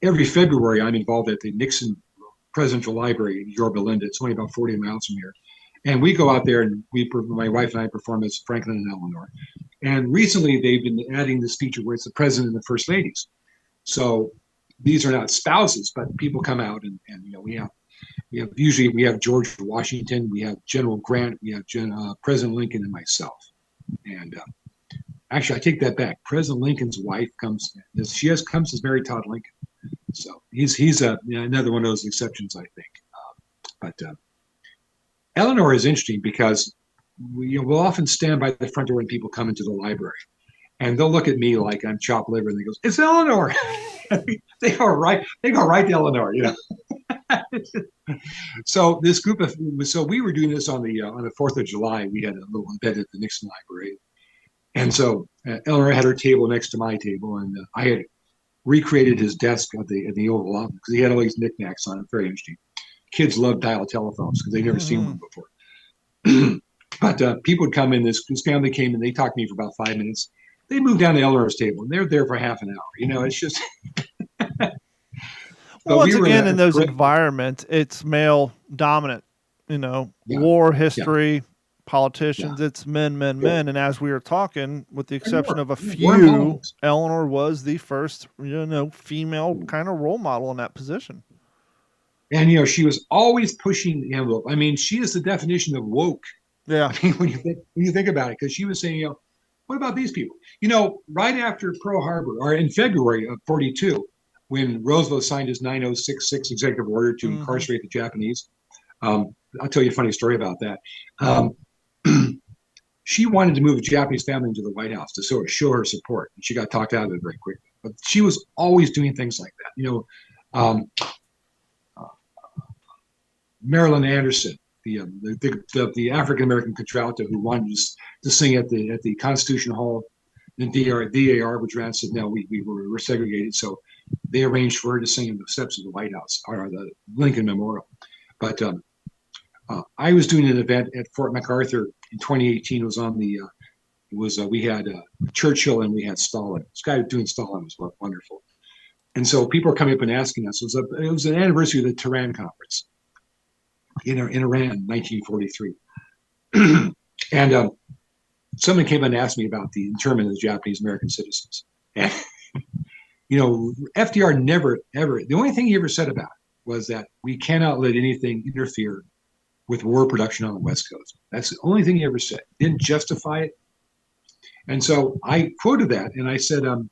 every February I'm involved at the Nixon Presidential Library in Yorba Linda. It's only about 40 miles from here, and we go out there and my wife and I perform as Franklin and Eleanor. And recently they've been adding this feature where it's the president and the first ladies. So these are not spouses, but people come out and we have George Washington, we have General Grant, we have President Lincoln, and myself. And actually, I take that back. President Lincoln's wife comes as Mary Todd Lincoln. So he's another one of those exceptions, I think. But Eleanor is interesting because we'll often stand by the front door when people come into the library. And they'll look at me like I'm chopped liver, and they go, "It's Eleanor." They go right to Eleanor, So we were doing this on the 4th of July. We had a little event at the Nixon Library, and so Eleanor had her table next to my table, and I had recreated his desk at the Oval Office because he had all these knickknacks on it. Very interesting. Kids love dial telephones because they've never seen one before. But people would come in. This family came and they talked to me for about 5 minutes. They moved down to Eleanor's table, and they're there for half an hour. It's just. Once again, in those environments, it's male dominant. War history, politicians. It's men. And as we were talking, with the exception of a few, Eleanor was the first, female kind of role model in that position. And she was always pushing the envelope. I mean, she is the definition of woke. Yeah. I mean, when you think about it, because she was saying, what about these people? Right after Pearl Harbor, or in February of 1942, when Roosevelt signed his 9066 executive order to incarcerate the Japanese, I'll tell you a funny story about that. She wanted to move a Japanese family into the White House to show her support, and she got talked out of it very quickly. But she was always doing things like that. Marilyn Anderson, the African American contralto who wanted to sing at the Constitution Hall, the DAR, which ran said no, we were segregated, so they arranged for her to sing in the steps of the White House or the Lincoln Memorial. But I was doing an event at Fort MacArthur in 2018. It was on we had Churchill and we had Stalin. This guy doing Stalin was wonderful, and so people are coming up and asking us. It was an anniversary of the Tehran Conference in Iran, 1943. And someone came and asked me about the internment of the Japanese American citizens. And, FDR never, ever, the only thing he ever said about it was that we cannot let anything interfere with war production on the West Coast. That's the only thing he ever said. Didn't justify it. And so I quoted that and I said, and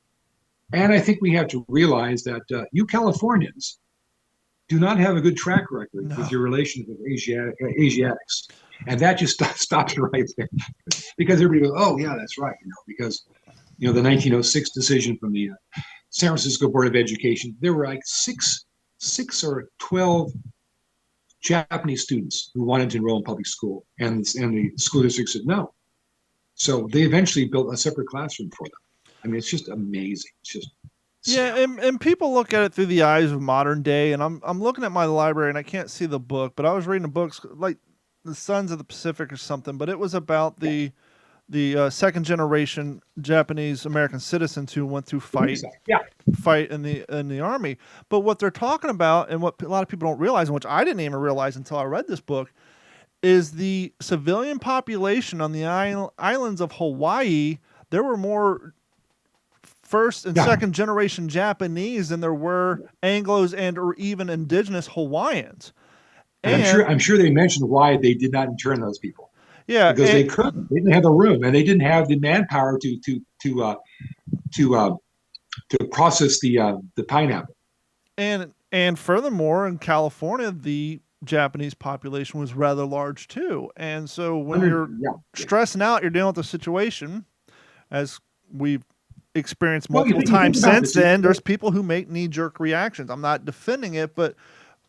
I think we have to realize that you Californians do not have a good track record with your relations with Asiatics. And that just stopped it right there. Because everybody goes, oh, yeah, that's right. Because, the 1906 decision from the San Francisco Board of Education, there were like six or 12 Japanese students who wanted to enroll in public school. And the school district said no. So they eventually built a separate classroom for them. I mean, it's just amazing. It's just. Yeah, and people look at it through the eyes of modern day, and I'm looking at my library, and I can't see the book, but I was reading a book like The Sons of the Pacific or something, but it was about the second generation Japanese American citizens who went through fight in the army. But what they're talking about, and what a lot of people don't realize, and which I didn't even realize until I read this book, is the civilian population on the islands of Hawaii. There were more first and second generation Japanese than there were Anglos and or even indigenous Hawaiians. And I'm sure they mentioned why they did not intern those people. Yeah, because they couldn't. They didn't have the room, and they didn't have the manpower to process the pineapple. And furthermore, in California, the Japanese population was rather large too. And so when you're stressing out, you're dealing with the situation, as we've experienced multiple times since then. There's people who make knee-jerk reactions. I'm not defending it, but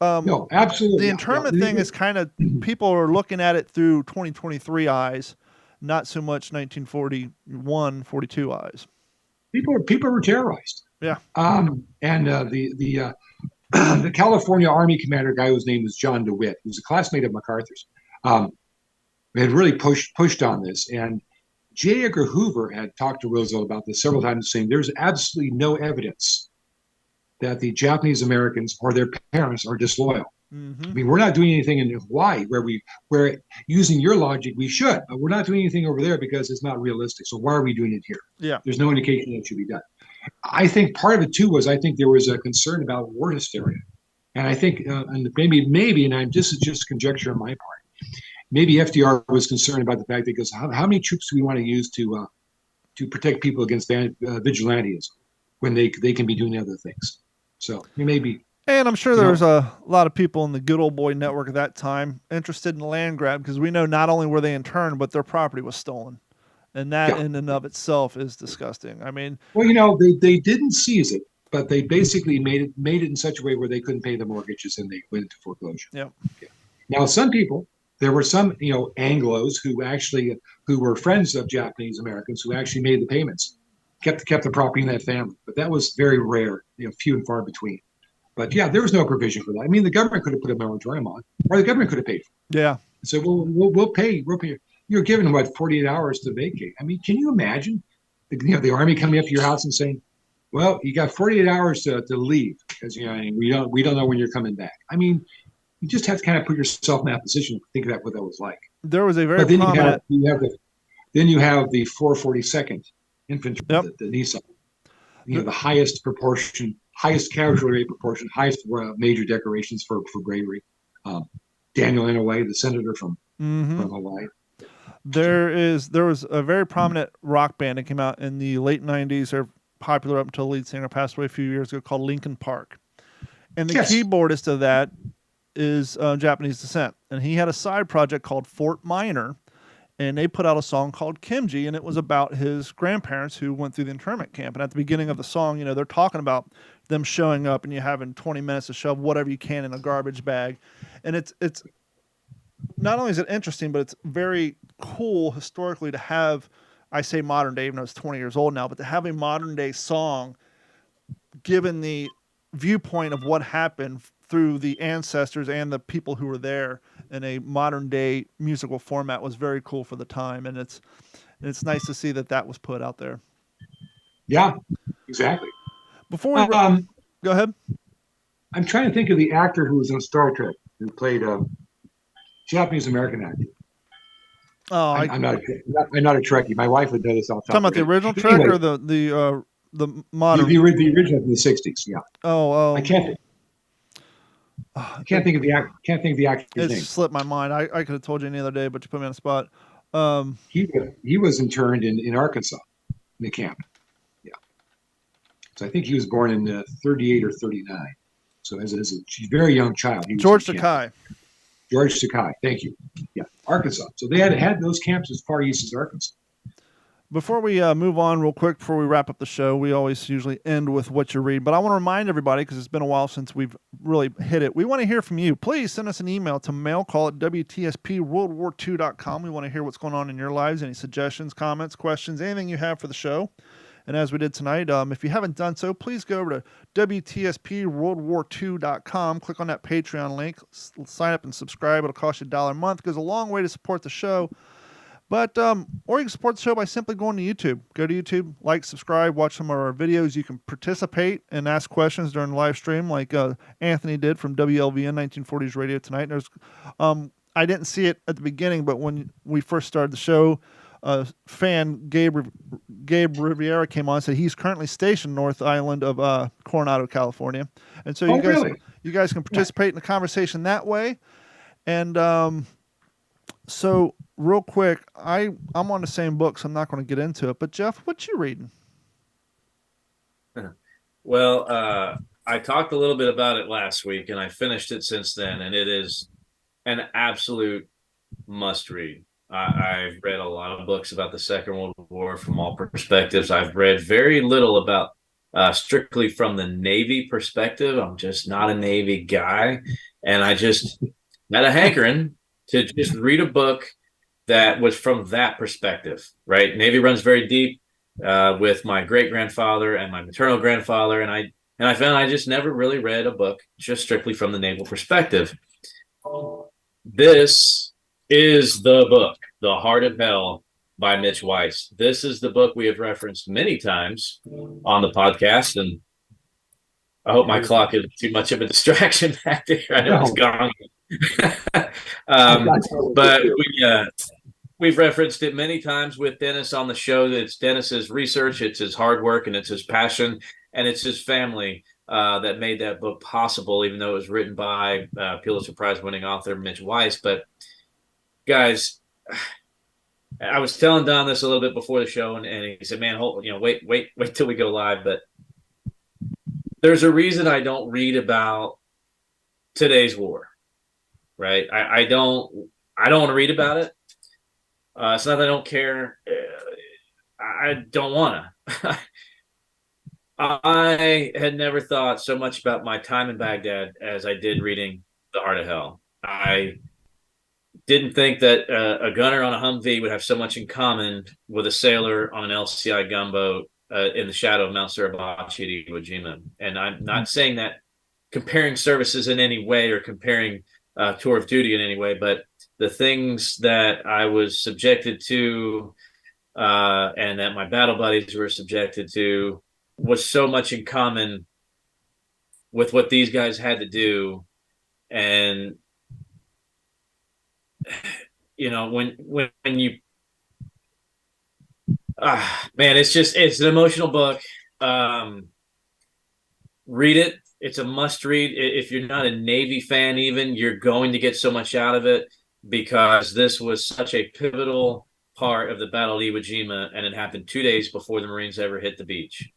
no, absolutely. The internment thing is kind of, people are looking at it through 2023 eyes, not so much 1941, 42 eyes. People were terrorized. Yeah. And the the California Army commander guy whose name was John DeWitt, who was a classmate of MacArthur's, had really pushed on this. And J. Edgar Hoover had talked to Roosevelt about this several times, saying there's absolutely no evidence that the Japanese Americans or their parents are disloyal. Mm-hmm. I mean, we're not doing anything in Hawaii where using your logic, we should, but we're not doing anything over there because it's not realistic. So why are we doing it here? Yeah. There's no indication that it should be done. I think part of it too was I think there was a concern about war hysteria. And I think, and maybe, and this is just conjecture on my part, maybe FDR was concerned about the fact that he goes, how many troops do we want to use to protect people against vigilantism when they can be doing other things? So maybe. And I'm sure there was a lot of people in the good old boy network at that time interested in the land grab, because we know not only were they interned, but their property was stolen. And that in and of itself is disgusting. I mean, well, they didn't seize it, but they basically made it in such a way where they couldn't pay the mortgages and they went into foreclosure. Yeah. Now, there were some, Anglos who were friends of Japanese Americans who actually made the payments, kept the property in that family. But that was very rare, few and far between. But yeah, there was no provision for that. I mean, the government could have put a moratorium on, or the government could have paid for it. Yeah. So we'll pay. You're given 48 hours to vacate. I mean, can you imagine the Army coming up to your house and saying, well, you got 48 hours to leave because we don't know when you're coming back. I mean, you just have to kind of put yourself in that position to think about what that was like. There was a very prominent. Then you have the 442nd Infantry, the Nissan. The highest proportion, highest casualty rate proportion, highest major decorations for bravery. Daniel Inouye, the senator from Hawaii. There was a very prominent rock band that came out in the late 90s. They're popular up until the lead singer passed away a few years ago, called Linkin Park. And the keyboardist of that is Japanese descent. And he had a side project called Fort Minor, and they put out a song called Kimji, and it was about his grandparents who went through the internment camp. And at the beginning of the song, they're talking about them showing up and you having 20 minutes to shove whatever you can in a garbage bag. And it's not only is it interesting, but it's very cool historically to have, I say modern day, even though it's 20 years old now, but to have a modern day song given the viewpoint of what happened through the ancestors and the people who were there in a modern day musical format was very cool for the time. And it's nice to see that was put out there. Yeah, exactly. Before we go ahead. I'm trying to think of the actor who was on Star Trek who played Japanese American actor. Oh, I'm not a Trekkie. My wife would know this off the top. Talking about the original Trek or the modern? The original from the '60s. Yeah. Oh. I can't think of the actor's name. It slipped my mind. I could have told you any other day, but you put me on the spot. He was interned in Arkansas in the camp. Yeah. So I think he was born in 38 or 39. So as a very young child, George Takei. George Takei, thank you. Yeah, Arkansas. So they had those camps as far east as Arkansas. Before we move on real quick, before we wrap up the show, we always usually end with what you read. But I want to remind everybody, because it's been a while since we've really hit it, we want to hear from you. Please send us an email to mailcall@WTSPWorldWar2.com. We want to hear what's going on in your lives, any suggestions, comments, questions, anything you have for the show. And as we did tonight, if you haven't done so, please go over to WTSPWorldWar2.com. Click on that Patreon link. Sign up and subscribe. It'll cost you $1 a month. It goes a long way to support the show. But or you can support the show by simply going to YouTube. Go to YouTube, like, subscribe, watch some of our videos. You can participate and ask questions during the live stream, like Anthony did from WLVN 1940s Radio tonight. There's, I didn't see it at the beginning, but when we first started the show, fan Gabe Riviera came on and said he's currently stationed North Island of Coronado, California, and so you guys can participate in the conversation that way. And so real quick, I'm on the same book, so I'm not going to get into it. But Jeff, what you reading? Well, I talked a little bit about it last week, and I finished it since then, and it is an absolute must-read. I've read a lot of books about the Second World War from all perspectives. I've read very little about strictly from the Navy perspective. I'm just not a Navy guy, and I just had a hankering to just read a book that was from that perspective, right? Navy runs very deep with my great grandfather and my maternal grandfather, and I found I just never really read a book just strictly from the naval perspective. This is the book, The Heart of Hell by Mitch Weiss. This is the book we have referenced many times on the podcast, and I hope my clock isn't too much of a distraction back there. I know it's gone. But we've referenced it many times with Dennis on the show. That it's Dennis's research, it's his hard work, and it's his passion, and it's his family that made that book possible, even though it was written by Pulitzer Prize winning author Mitch Weiss. But guys, I was telling Don this a little bit before the show, and he said, "Man, wait till we go live." But there's a reason I don't read about today's war, right? I don't want to read about it. It's not that I don't care. I don't want to. I had never thought so much about my time in Baghdad as I did reading The Heart of Hell. I didn't think that a gunner on a Humvee would have so much in common with a sailor on an LCI gunboat in the shadow of Mount Suribachi at Iwo Jima. And I'm not saying that comparing services in any way or comparing tour of duty in any way, but the things that I was subjected to and that my battle buddies were subjected to was so much in common with what these guys had to do. And when you man, it's an emotional book. Read it. It's a must read. If you're not a Navy fan, even, you're going to get so much out of it, because this was such a pivotal part of the Battle of Iwo Jima, and it happened 2 days before the Marines ever hit the beach.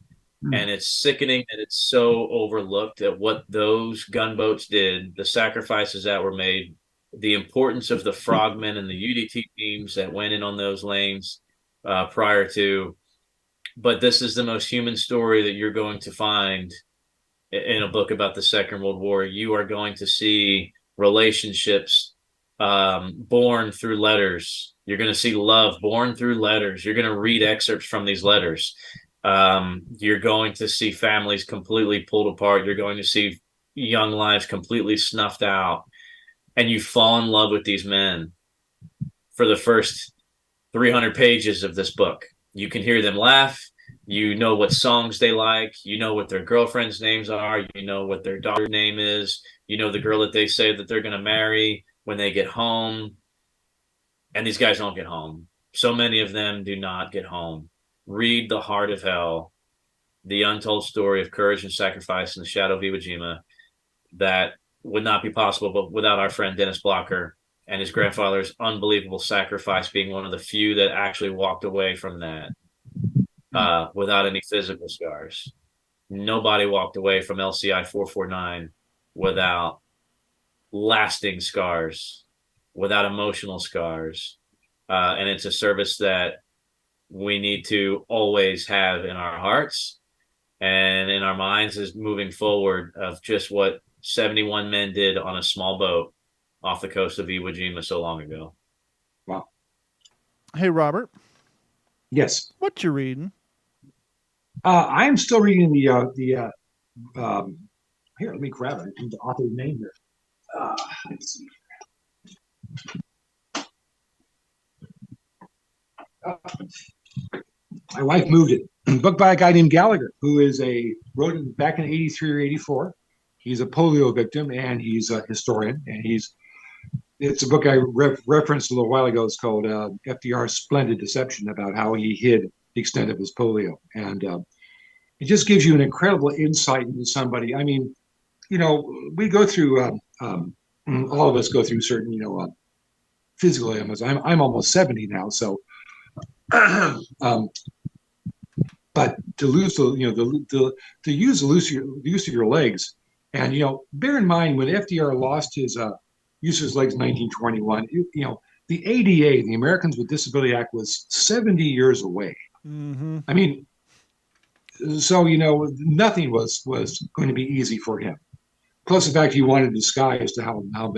And it's sickening that it's so overlooked at what those gunboats did, the sacrifices that were made, the importance of the frogmen and the UDT teams that went in on those lanes prior to. But this is the most human story that you're going to find in a book about the Second World War. You are going to see relationships born through letters. You're going to see love born through letters. You're going to read excerpts from these letters. You're going to see families completely pulled apart. You're going to see young lives completely snuffed out. And you fall in love with these men for the first 300 pages of this book. You can hear them laugh. You know what songs they like. You know what their girlfriends' names are. You know what their daughter's name is. You know the girl that they say that they're going to marry when they get home. And these guys don't get home. So many of them do not get home. Read The Heart of Hell, the untold story of courage and sacrifice in the shadow of Iwo Jima that would not be possible but without our friend Dennis Blocker and his grandfather's unbelievable sacrifice, being one of the few that actually walked away from that without any physical scars. Nobody walked away from LCI 449 without lasting scars, without emotional scars. And it's a service that we need to always have in our hearts and in our minds as moving forward, of just what 71 men did on a small boat off the coast of Iwo Jima so long ago. Wow. Hey, Robert. Yes. What you reading? I'm still reading the here, let me grab it. The author's name here. Let's see. My wife moved it. Book by a guy named Gallagher, who wrote it back in 83 or 84. He's a polio victim, and he's a historian. And it's a book I referenced a little while ago. It's called FDR's Splendid Deception, about how he hid the extent of his polio. And it just gives you an incredible insight into somebody. I mean, we go through, all of us go through certain, physical ailments. I'm almost 70 now, so. But to lose to use the use of your legs, and bear in mind when FDR lost his use of his legs in 1921, the ADA, the Americans with Disability Act, was 70 years away. Mm-hmm. I mean, so nothing was going to be easy for him. Plus the fact he wanted to disguise to how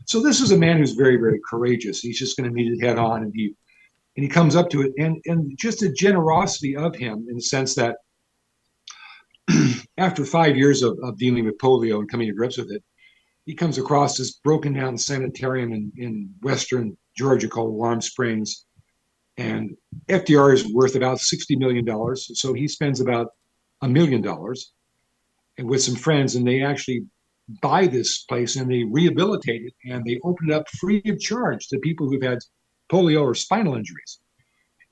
So this is a man who's very, very courageous. He's just going to meet it head on, and he comes up to it, and just the generosity of him in the sense that after 5 years of dealing with polio and coming to grips with it, he comes across this broken down sanitarium in western Georgia called Warm Springs, and FDR is worth about $60 million. So he spends about $1 million and with some friends, and they actually buy this place and they rehabilitate it and they open it up free of charge to people who've had polio or spinal injuries.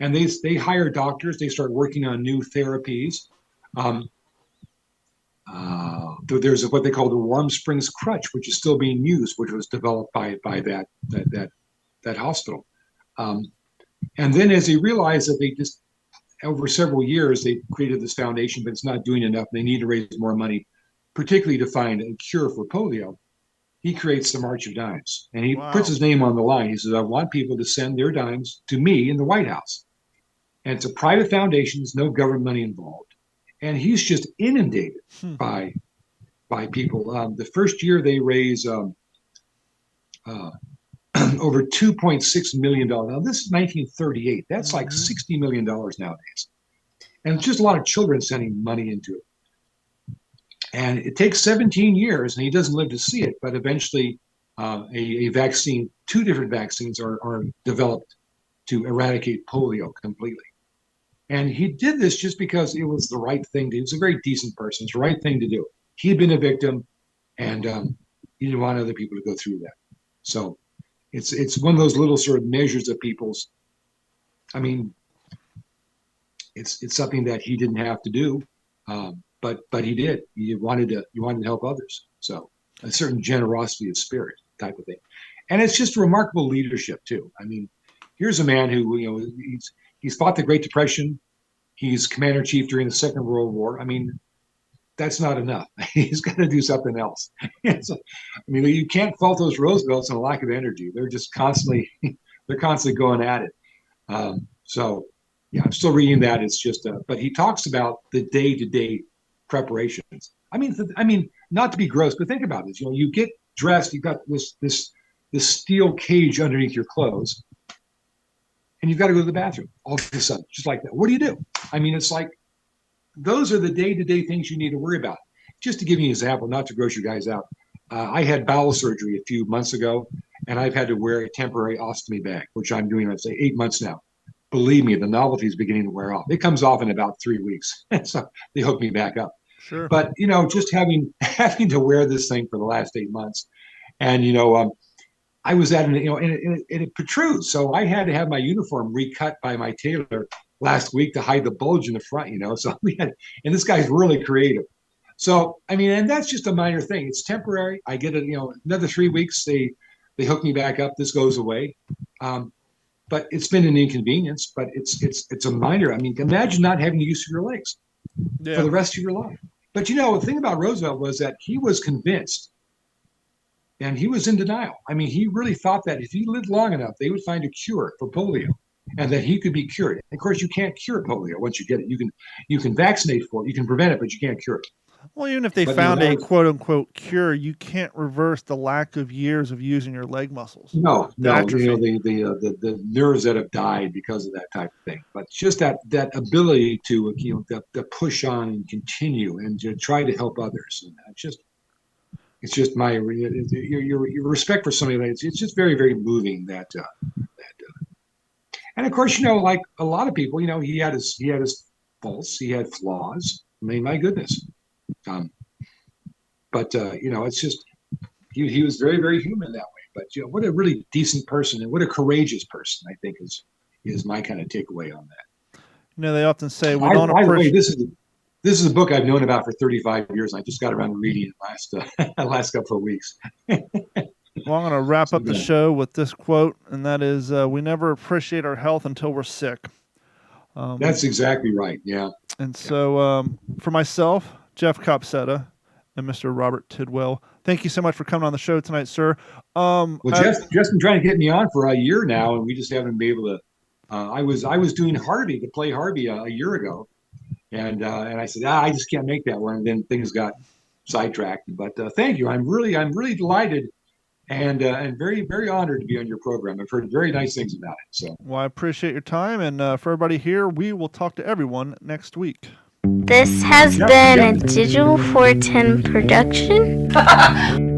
And they hire doctors. They start working on new therapies. There's what they call the Warm Springs crutch, which is still being used, which was developed by that hospital. And then as they realized that they just over several years they created this foundation, but it's not doing enough. They need to raise more money, particularly to find a cure for polio. He creates the March of Dimes, and he puts his name on the line. He says, "I want people to send their dimes to me in the White House." And it's a private foundation. There's no government money involved. And he's just inundated by people. The first year they raise over $2.6 million. Now, this is 1938. That's like $60 million nowadays. And it's just a lot of children sending money into it. And it takes 17 years, and he doesn't live to see it, but eventually a vaccine, 2 different vaccines are developed to eradicate polio completely. And he did this just because it was the right thing to do. He's a very decent person. It's the right thing to do. He'd been a victim, and he didn't want other people to go through that. So it's one of those little sort of measures of people's. I mean, it's something that he didn't have to do, but he did. He wanted to help others. So a certain generosity of spirit type of thing, and it's just remarkable leadership too. I mean, here's a man who he's fought the Great Depression. He's commander-in-chief during the Second World War. I mean, that's not enough. He's got to do something else. So, I mean, you can't fault those Roosevelts on a lack of energy. They're just constantly going at it. So, yeah, I'm still reading that. It's just, but he talks about the day-to-day preparations. I mean, not to be gross, but think about this. You get dressed. You've got this steel cage underneath your clothes, and you've got to go to the bathroom all of a sudden, just like that. What do you do? I mean, it's like those are the day-to-day things you need to worry about. Just to give you an example, not to gross you guys out, I had bowel surgery a few months ago, and I've had to wear a temporary ostomy bag, which I'm doing, I'd say, 8 months now. Believe me, the novelty is beginning to wear off. It comes off in about 3 weeks. So they hook me back up. Sure. But, just having to wear this thing for the last 8 months, and, I was at and it protrudes. So I had to have my uniform recut by my tailor last week to hide the bulge in the front, So and this guy's really creative. So, I mean, and that's just a minor thing. It's temporary. I get it, another 3 weeks, they hook me back up. This goes away. But it's been an inconvenience, but it's a minor. I mean, imagine not having the use of your legs for the rest of your life. But, the thing about Roosevelt was that he was convinced. And he was in denial. I mean, he really thought that if he lived long enough, they would find a cure for polio and that he could be cured. Of course, you can't cure polio once you get it. You can vaccinate for it. You can prevent it, but you can't cure it. Well, even if they found a quote-unquote cure, you can't reverse the lack of years of using your leg muscles. No, the nerves that have died because of that type of thing. But just that ability to to push on and continue and to try to help others. And it's just your respect for somebody like it's just very, very moving and of course, like a lot of people, he had his faults, he had flaws. I mean, my goodness. But it's just he was very, very human that way. But what a really decent person and what a courageous person, I think is my kind of takeaway on that. They often say we don't appreciate. This is a book I've known about for 35 years. I just got around to reading it last couple of weeks. Well, I'm going to wrap up the show with this quote, and that is, we never appreciate our health until we're sick. That's exactly right, yeah. And so for myself, Jeff Copsetta, and Mr. Robert Tidwell, thank you so much for coming on the show tonight, sir. Jeff's been trying to get me on for a year now, and we just haven't been able to. I was doing Harvey, to play Harvey a year ago. And I said, I just can't make that one. And then things got sidetracked. But thank you. I'm really delighted. and very, very honored to be on your program. I've heard very nice things about it. So, Well, I appreciate your time, and for everybody here, we will talk to everyone next week. This has been a Digital 410 production.